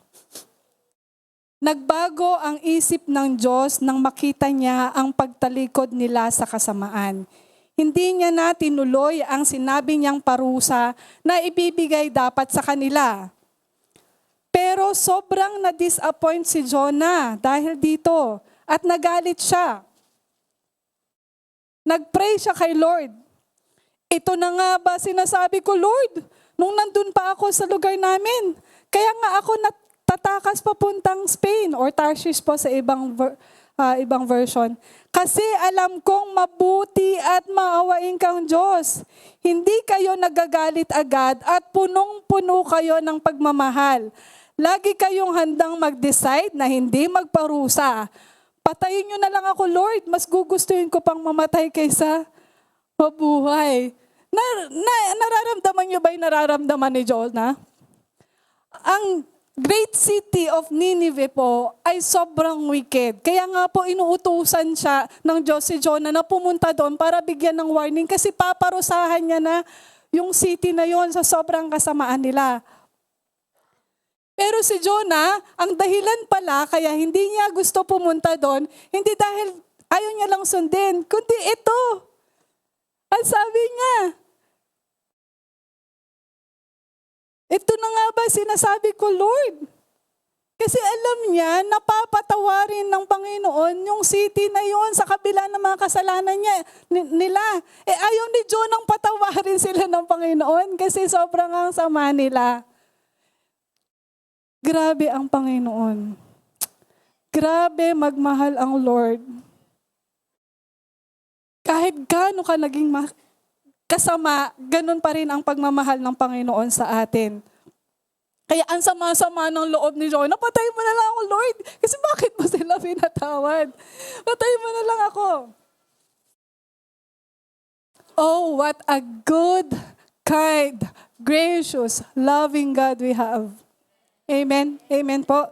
Nagbago ang isip ng Diyos nang makita niya ang pagtalikod nila sa kasamaan. Hindi niya na tinuloy ang sinabi niyang parusa na ibibigay dapat sa kanila. Pero sobrang na-disappoint si Jonah dahil dito at nagalit siya. Nag-pray siya kay Lord. Ito na nga ba sinasabi ko, Lord? Nung nandun pa ako sa lugar namin, kaya nga ako tatakas papuntang Spain or Tarshish po sa ibang version. Kasi alam kong mabuti at maawain kang Diyos. Hindi kayo nagagalit agad at punong-puno kayo ng pagmamahal. Lagi kayong handang mag-decide na hindi magparusa. Patayin nyo na lang ako, Lord. Mas gugustuhin ko pang mamatay kaysa mabuhay. Nararamdaman nyo ba yung nararamdaman ni Jonah? great city of Nineveh po ay sobrang wicked. Kaya nga po inuutusan siya ng Diyos si Jonah na pumunta doon para bigyan ng warning kasi paparusahan niya na yung city na yon sa sobrang kasamaan nila. Pero si Jonah, ang dahilan pala kaya hindi niya gusto pumunta doon, hindi dahil ayaw niya lang sundin, kundi ito. Ang sabi niya, ito na nga ba sinasabi ko, Lord? Kasi alam niya, napapatawarin ng Panginoon yung city na yon sa kabila ng mga kasalanan nila. Ayaw ni Jonah patawarin sila ng Panginoon kasi sobrang ang sama nila. Grabe ang Panginoon. Grabe magmahal ang Lord. Kahit gaano ka naging kasama, ganun pa rin ang pagmamahal ng Panginoon sa atin. Kaya ang sama-sama ng loob ni Jonah, patay mo na lang ako, Lord. Kasi bakit mo sila pinatawad? Patay mo na lang ako. Oh, what a good, kind, gracious, loving God we have. Amen? Amen po.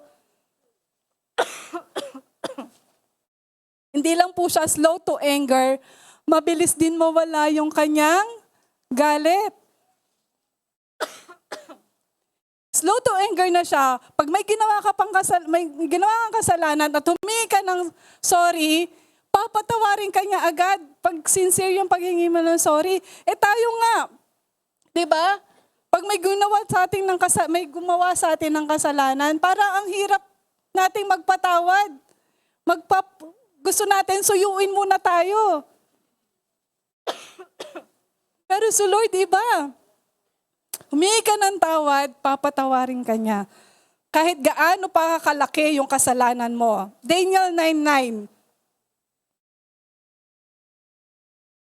Hindi lang po siya slow to anger, mabilis din mawala yung kanyang galit. Slow to anger na siya. Pag may ginawa kang kasalanan at humingi ka ng sorry, papatawarin ka niya agad. Pag sincere yung paghingi mo ng sorry. Tayo nga, 'di ba? Pag may gumawa sa atin ng kasalanan, parang ang hirap nating magpatawad. Gusto natin suyuin muna tayo. Pero si Lord, iba. Humingi ka ng tawad, papatawarin ka niya. Kahit gaano pa kalaki yung kasalanan mo. Daniel 9:9.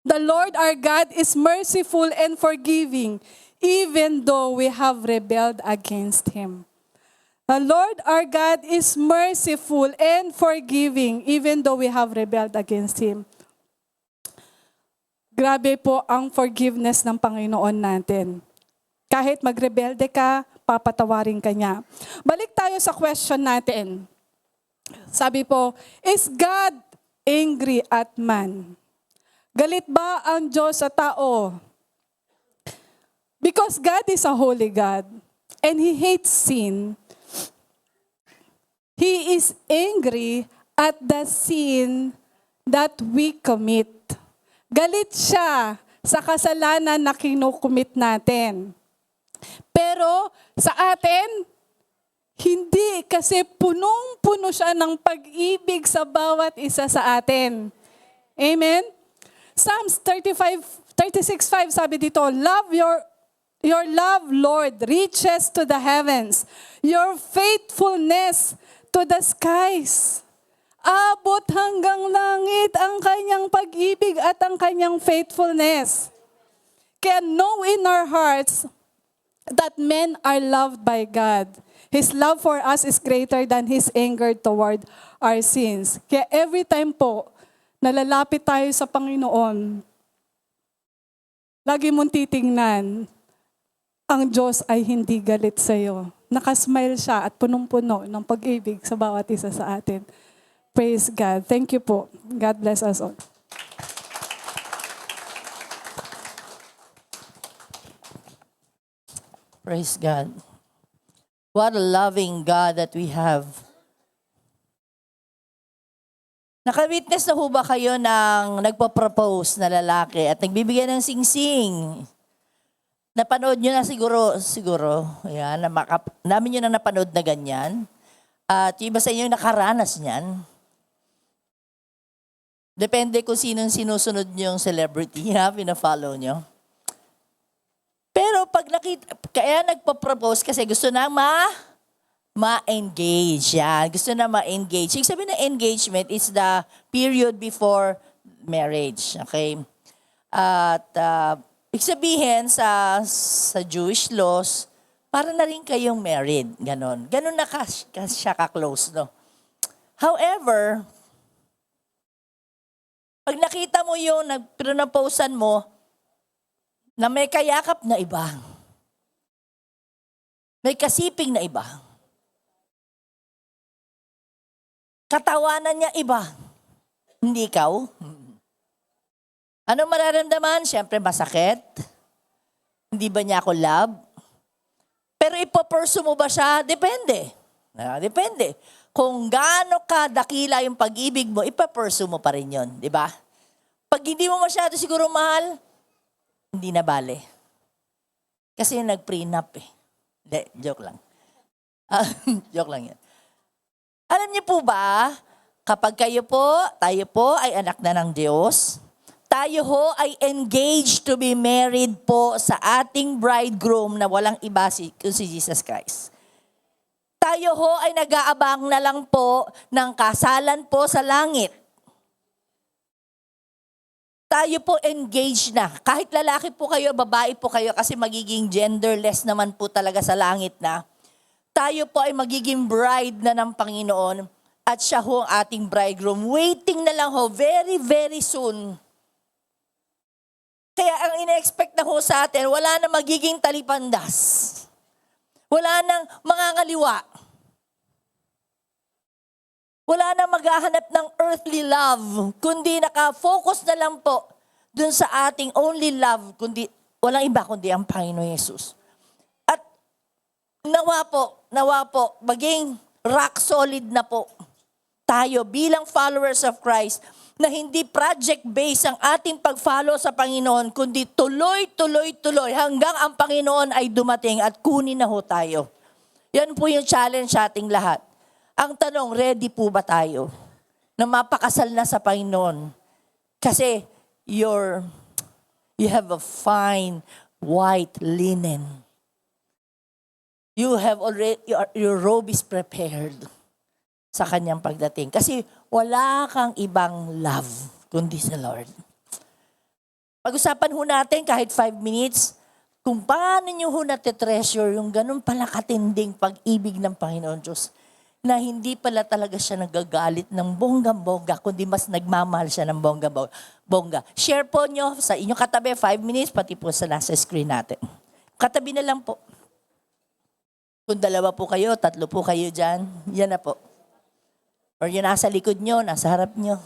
The Lord our God is merciful and forgiving, even though we have rebelled against Him. The Lord our God is merciful and forgiving, even though we have rebelled against Him. Grabe po ang forgiveness ng Panginoon natin. Kahit magrebelde ka, papatawarin ka niya. Balik tayo sa question natin. Sabi po, is God angry at man? Galit ba ang Diyos sa tao? Because God is a holy God and He hates sin, He is angry at the sin that we commit. Galit siya sa kasalanan na kinukumit natin. Pero sa atin, hindi kasi punong-puno siya ng pag-ibig sa bawat isa sa atin. Amen? Psalms 36:5 sabi dito, Your love, Lord, reaches to the heavens. Your faithfulness to the skies. Abot hanggang langit ang kanyang pag-ibig at ang kanyang faithfulness. Kaya know in our hearts that men are loved by God. His love for us is greater than His anger toward our sins. Kaya every time po, nalalapit tayo sa Panginoon, lagi mong titingnan, ang Diyos ay hindi galit sa iyo. Nakasmile siya at punong-puno ng pag-ibig sa bawat isa sa atin. Praise God. Thank you po. God bless us all. Praise God. What a loving God that we have. Naka-witness na ho ba kayo ng nagpo-propose na lalaki at nagbibigay ng sing-sing? Napanood nyo na siguro. Ayan, namin nyo na napanood na ganyan. At yung iba sa inyo nakaranas niyan. Depende kung sinong sinusunod nyo yung celebrity na pina-follow nyo. Pero pag kaya nagpo-propose kasi gusto na ma-engage. Yan. Gusto na ma-engage. Yung sabi na engagement is the period before marriage. Okay? At ibig sabihin sa Jewish laws, para na rin kayong married. Ganon. Ganon na siya ka-close, no? However, pag nakita mo yung pinapausan mo, na may kayakap na iba, may kasiping na iba, katawanan niya iba. Hindi ikaw. Ano mararamdaman? Siyempre masakit. Hindi ba niya ako love? Pero ipopursue mo ba siya? Depende. Depende. Kung gaano ka dakila yung pag-ibig mo, ipopursue mo pa rin yun. Di ba? Pag hindi mo masyado siguro mahal, hindi na bale. Kasi nag-prenup eh. Hindi, joke lang. Joke lang yan. Alam niyo po ba, kapag tayo po ay anak na ng Diyos, tayo ho ay engaged to be married po sa ating bridegroom na walang iba si Jesus Christ. Tayo ho ay nag-aabang na lang po ng kasalan po sa langit. Tayo po engaged na. Kahit lalaki po kayo, babae po kayo, kasi magiging genderless naman po talaga sa langit na. Tayo po ay magiging bride na ng Panginoon at siya ho ang ating bridegroom. Waiting na lang ho, very, very soon. Kaya ang ina-expect na ho sa atin, wala na magiging talipandas. Wala nang mangangaliwa. Wala na maghahanap ng earthly love, kundi naka-focus na lang po dun sa ating only love, kundi walang iba kundi ang Panginoon Yesus. At nawa po, maging rock solid na po tayo bilang followers of Christ na hindi project-based ang ating pag-follow sa Panginoon, kundi tuloy hanggang ang Panginoon ay dumating at kunin na ho tayo. Yan po yung challenge sa ating lahat. Ang tanong, ready po ba tayo na mapakasal na sa Panginoon? Kasi you have a fine white linen. You have already, your robe is prepared sa kanyang pagdating. Kasi wala kang ibang love kundi sa Lord. Pag-usapan ho natin kahit 5 minutes kung paano nyo ho natitreasure yung ganun pala katinding pag-ibig ng Panginoon Diyos na hindi pala talaga siya nagagalit ng bongga-bongga kundi mas nagmamahal siya ng bongga-bongga. Share po nyo sa inyong katabi 5 minutes pati po sa nasa screen natin. Katabi na lang po. Kung 2 po kayo, 3 po kayo dyan, yan na po. Or yung nasa likod nyo, nasa harap nyo.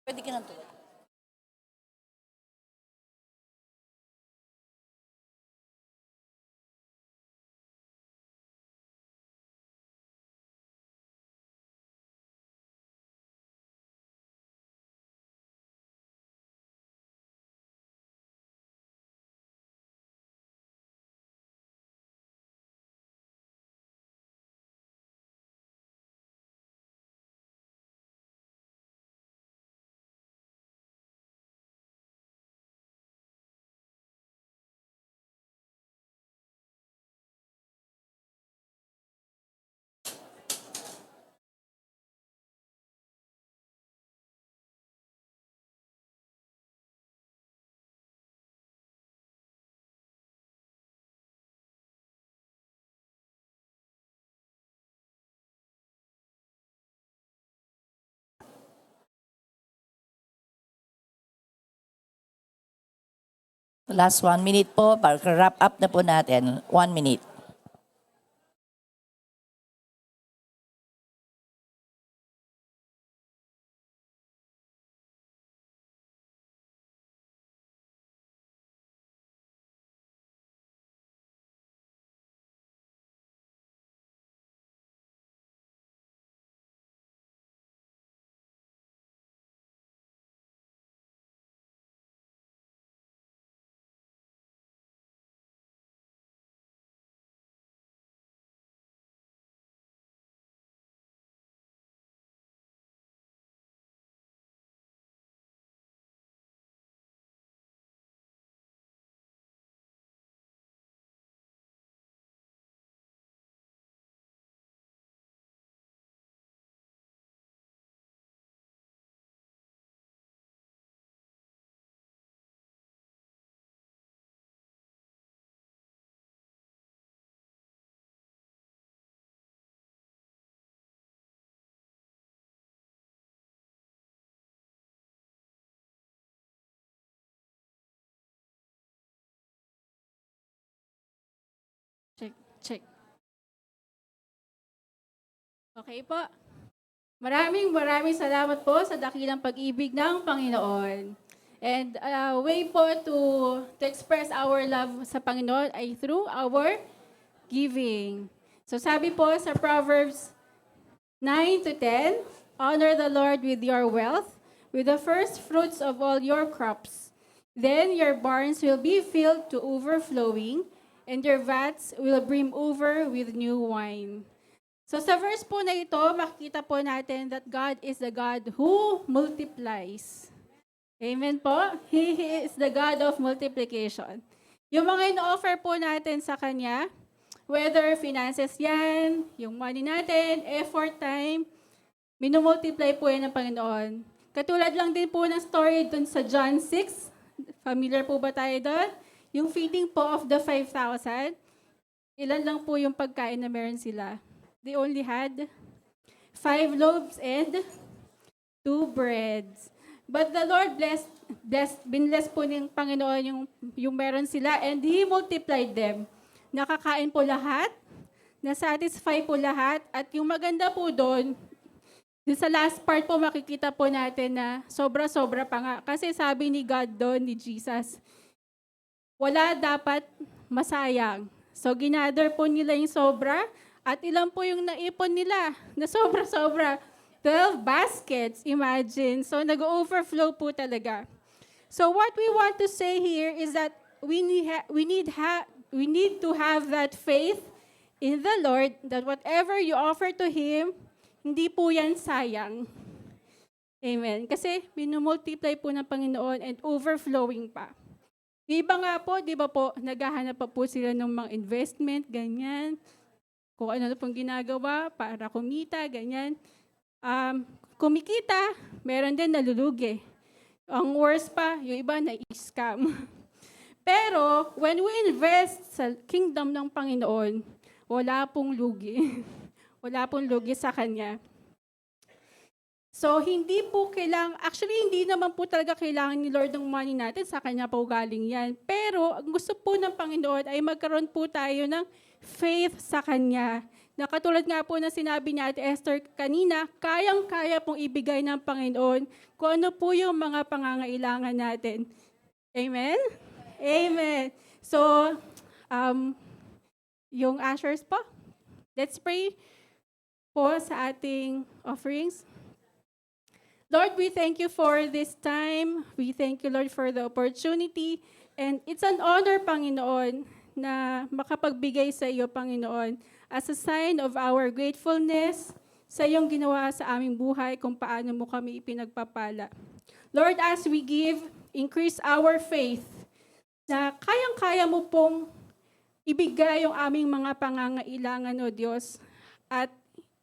Pwede ka nang tuloy. Last 1 minute po, para wrap up na po natin. 1 minute. Check, check. Okay po. Maraming salamat po sa dakilang pag-ibig ng Panginoon. And way po to express our love sa Panginoon ay through our giving. So sabi po sa Proverbs 9 to 10, honor the Lord with your wealth, with the first fruits of all your crops. Then your barns will be filled to overflowing, and your vats will brim over with new wine. So sa verse po na ito, makikita po natin that God is the God who multiplies. Amen po? He is the God of multiplication. Yung mga ino-offer po natin sa Kanya, whether finances yan, yung money natin, effort, time, minumultiply po yan ng Panginoon. Katulad lang din po ng story dun sa John 6. Familiar po ba tayo doon? Yung feeding po of the 5,000, ilan lang po yung pagkain na meron sila? They only had 5 loaves and 2 breads. But the Lord binless po ng Panginoon yung meron sila, and He multiplied them. Nakakain po lahat, nasatisfy po lahat, at yung maganda po doon, sa last part po makikita po natin na sobra-sobra pa nga. Kasi sabi ni God doon, ni Jesus, wala dapat masayang. So ginather po nila yung sobra, at ilan po yung naipon nila na sobra-sobra. 12 baskets, imagine. So nag-overflow po talaga. So what we want to say here is that we need to have that faith in the Lord that whatever you offer to Him, hindi po yan sayang. Amen. Kasi minumultiply po ng Panginoon and overflowing pa. Iba nga po, di ba po, naghahanap pa po sila ng mga investment, ganyan. Kung ano na pong ginagawa para kumita, ganyan. Kumikita, meron din nalulugi. Ang worst pa, yung iba na-scam. Pero, when we invest sa kingdom ng Panginoon, wala pong lugi. Wala pong lugi sa Kanya. So, hindi po actually, hindi naman po talaga kailangan ni Lord ng money natin, sa Kanya po galing yan. Pero, ang gusto po ng Panginoon ay magkaroon po tayo ng faith sa Kanya, na katulad nga po na sinabi ni Ate Esther kanina, kayang-kaya pong ibigay ng Panginoon kung ano po yung mga pangangailangan natin. Amen? Amen. So, yung ushers po, let's pray po sa ating offerings. Lord, we thank you for this time. We thank you, Lord, for the opportunity. And it's an honor, Panginoon, na makapagbigay sa iyo, Panginoon, as a sign of our gratefulness sa iyong ginawa sa aming buhay kung paano mo kami ipinagpapala. Lord, as we give, increase our faith na kayang-kaya mo pong ibigay yung aming mga pangangailangan, O Diyos, at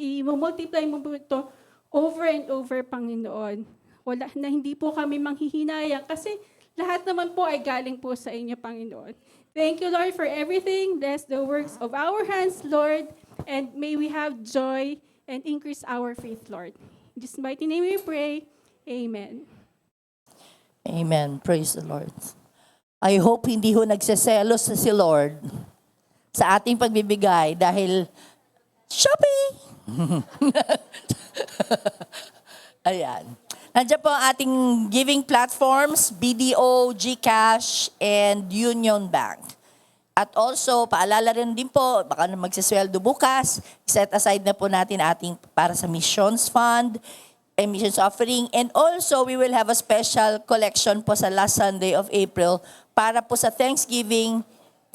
i-multiply mo po ito over and over, Panginoon. Wala na hindi po kami manghihinayang kasi lahat naman po ay galing po sa inyo, Panginoon. Thank you, Lord, for everything. Bless the works of our hands, Lord, and may we have joy and increase our faith, Lord. In Jesus' mighty name we pray. Amen. Amen. Praise the Lord. I hope hindi ho nagseselos si Lord sa ating pagbibigay dahil Shopee! Ayan. Nandiyan po ang ating giving platforms, BDO, GCash, and Union Bank. At also, paalala rin din po, baka na magsisweldo bukas, set aside na po natin ating para sa missions fund, and missions offering. And also, we will have a special collection po sa last Sunday of April para po sa Thanksgiving,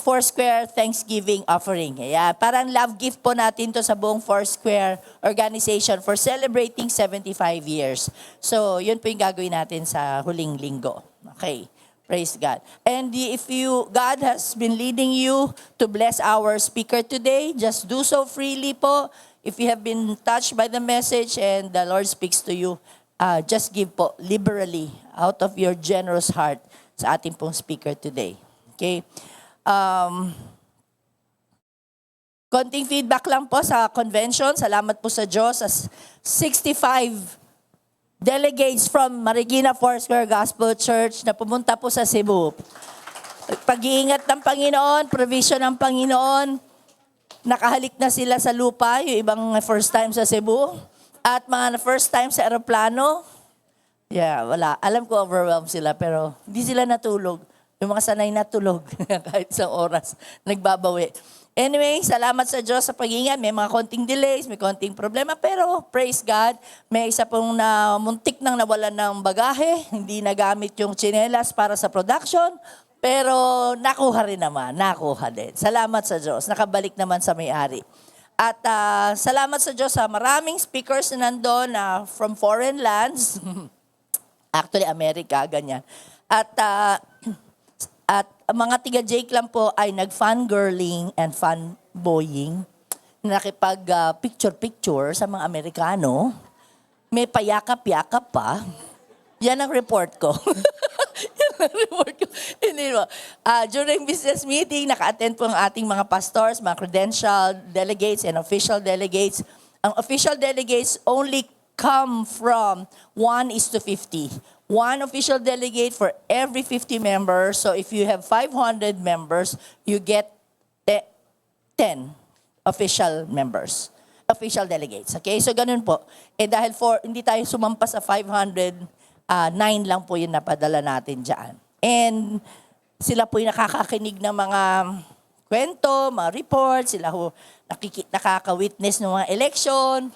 Foursquare Thanksgiving offering. Ayan, parang love gift po natin to sa buong Foursquare organization for celebrating 75 years. So, yun po yung gagawin natin sa huling linggo. Okay. Praise God. And if God has been leading you to bless our speaker today, just do so freely po. If you have been touched by the message and the Lord speaks to you, just give po liberally out of your generous heart sa ating pong speaker today. Okay? Konting feedback lang po sa convention. Salamat po sa Diyos. 65 delegates from Marikina Foursquare Gospel Church na pumunta po sa Cebu. Pag-iingat ng Panginoon, provision ng Panginoon, nakahalik na sila sa lupa, yung ibang first time sa Cebu, at mga first time sa aeroplano. Yeah, wala. Alam ko overwhelmed sila, pero hindi sila natulog. Yung mga sanay na tulog, kahit isang oras, nagbabawi. Anyway, salamat sa Diyos sa pag-iingat. May mga konting delays, may konting problema, pero praise God, may isa pong muntik nang nawalan ng bagahe, hindi nagamit yung tsinelas para sa production, pero nakuha rin naman, nakuha din. Salamat sa Diyos, nakabalik naman sa may-ari. At salamat sa Diyos sa maraming speakers na nandun from foreign lands, actually America, ganyan. At mga tiga-Jake lang po ay nag-fangirling and fanboying. Nakipag-picture-picture sa mga Amerikano. May payakap-yakap pa. Yan ang report ko. Yan ang report ko. During business meeting, naka-attend po ang ating mga pastors, mga credential delegates and official delegates. Ang official delegates only come from 1:50. One official delegate for every 50 members. So if you have 500 members, you get 10 official members, official delegates. Okay, so ganun po. Dahil hindi tayo sumampas sa 500, 9 lang po yung napadala natin dyan. And sila po yung nakakakinig ng mga kwento, mga reports, sila po nakaka-witness ng mga election.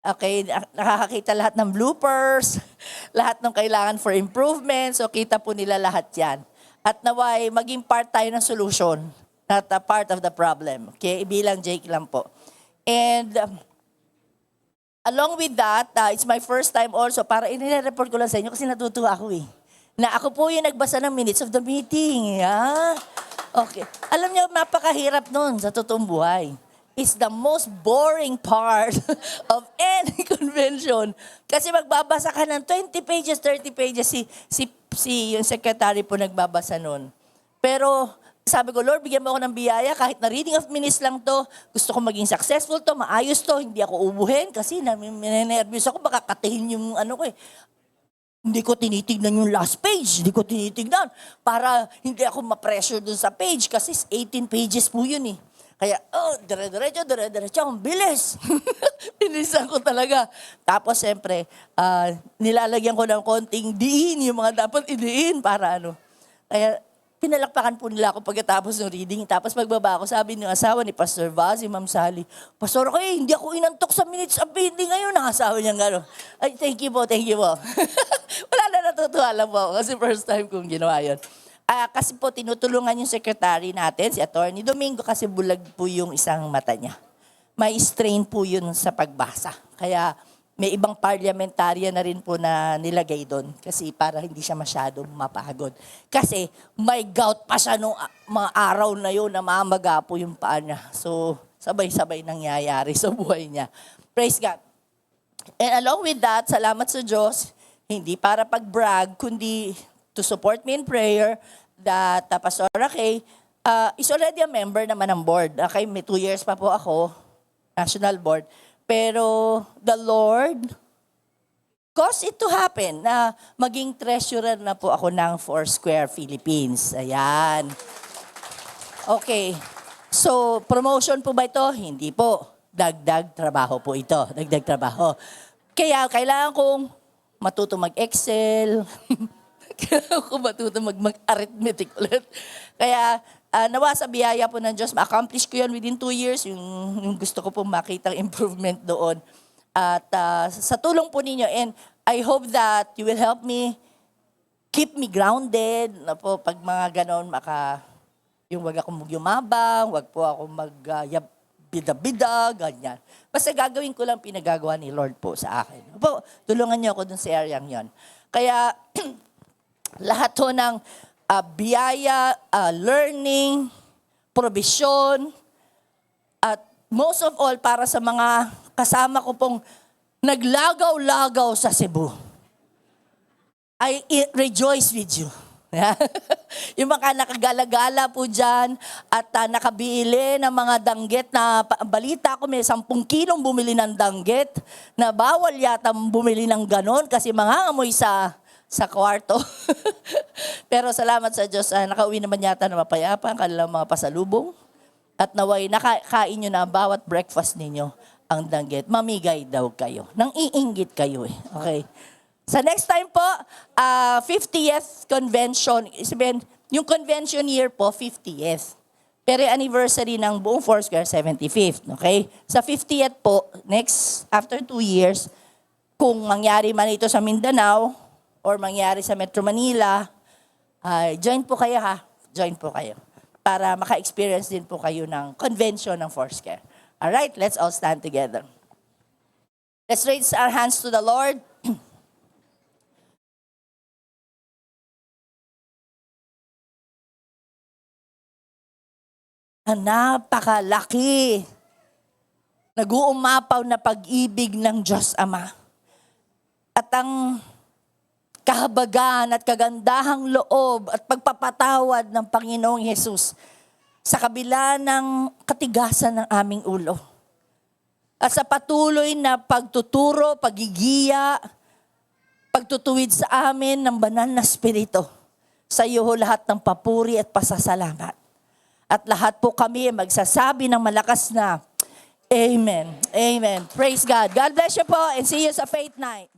Okay, nakakakita lahat ng bloopers, lahat ng kailangan for improvement. So kita po nila lahat yan. At naway, maging part tayo ng solution, not a part of the problem. Okay, bilang Jake lang po. And along with that, it's my first time also, para inire-report ko lang sa inyo kasi natutuwa ako na ako po yung nagbasa ng minutes of the meeting. Okay. Alam niyo, napakahirap nun sa totoong buhay. It's the most boring part of any convention. Kasi magbabasa ka ng 20 pages, 30 pages, yung secretary po nagbabasa nun. Pero sabi ko, Lord, bigyan mo ako ng biyaya, kahit na reading of minutes lang to, gusto ko maging successful to, maayos to, hindi ako ubuhin, kasi ninenervyos ako, baka katihin yung ano ko . Hindi ko tinitignan yung last page, hindi ko tinitignan, para hindi ako ma-pressure dun sa page, kasi 18 pages po yun . Kaya, dire-diretso, ang bilis. Bilisan ko talaga. Tapos, siyempre, nilalagyan ko ng konting diin, yung mga dapat idiin para ano. Kaya, pinalakpakan po nila ako pagkatapos ng reading. Tapos pagbaba ko, sabi ng asawa ni Pastor Vaz, si Ma'am Sally, Pastor, hindi ako inantok sa minutes of reading ngayon. Ang asawa niya gano'n. Ay, thank you po. Wala na, natutuwa lang po ako kasi first time kong ginawa yun. Kasi po tinutulungan yung secretary natin, si Attorney Domingo, kasi bulag po yung isang mata niya. May strain po yun sa pagbasa. Kaya may ibang parliamentarian na rin po na nilagay doon kasi para hindi siya masyadong mapagod. Kasi may gout pa siya nung mga araw na yun na mamaga po yung paa niya. So, sabay-sabay nangyayari sa buhay niya. Praise God. And along with that, salamat sa Diyos, hindi para pag-brag, kundi to support me in prayer, that Pastor Kay is already a member naman ng board. Okay, may 2 years pa po ako, national board. Pero the Lord caused it to happen na maging treasurer na po ako ng Foursquare Philippines. Ayan. Okay. So, promotion po ba ito? Hindi po. Dagdag trabaho po ito. Dagdag trabaho. Kaya kailangan kong matuto mag-Excel. Kailangan ko matuto mag-arithmetic ulit. Kaya nawa sa biyaya po ng Diyos, ma-accomplish ko yan within 2 years, yung gusto ko pong makitang improvement doon. At sa tulong po ninyo, and I hope that you will help me, keep me grounded, na po, pag mga ganon, yung wag akong magyumabang, wag po ako bida-bida, ganyan. Basta gagawin ko lang pinagagawa ni Lord po sa akin. Po, tulungan niyo ako dun sa area yon. Kaya, lahat to ng biyaya, learning, provision, at most of all, para sa mga kasama ko pong naglagaw-lagaw sa Cebu. I rejoice with you. Yung mga nakagala-gala po dyan at nakabili ng mga danggit na balita ko may 10 kilong bumili ng danggit na bawal yata bumili ng ganon kasi mangangamoy sa kwarto. Pero salamat sa Diyos, nakauwi naman yata na mapayapa ang kanilang mga pasalubong at naway nakakain nyo na bawat breakfast ninyo ang danggit. Mamigay daw kayo. Nang iinggit kayo eh. Okay. Sa next time po, 50th convention, yung convention year po, 50th. Pero anniversary ng buong Foursquare, 75th. Okay? Sa 50th po, next, after 2 years, kung mangyari man ito sa Mindanao, or mangyari sa Metro Manila, join po kayo ha. Join po kayo. Para maka-experience din po kayo ng convention ng Foursquare. Alright, let's all stand together. Let's raise our hands to the Lord. Ang napakalaki, nag-uumapaw na pag-ibig ng Diyos Ama. At ang kahabagan at kagandahang loob at pagpapatawad ng Panginoong Hesus sa kabila ng katigasan ng aming ulo. At sa patuloy na pagtuturo, pagigiya, pagtutuwid sa amin ng banal na Espiritu. Sa iyo lahat ng papuri at pasasalamat. At lahat po kami magsasabi ng malakas na, Amen. Amen. Praise God. God bless you po and see you sa Faith Night.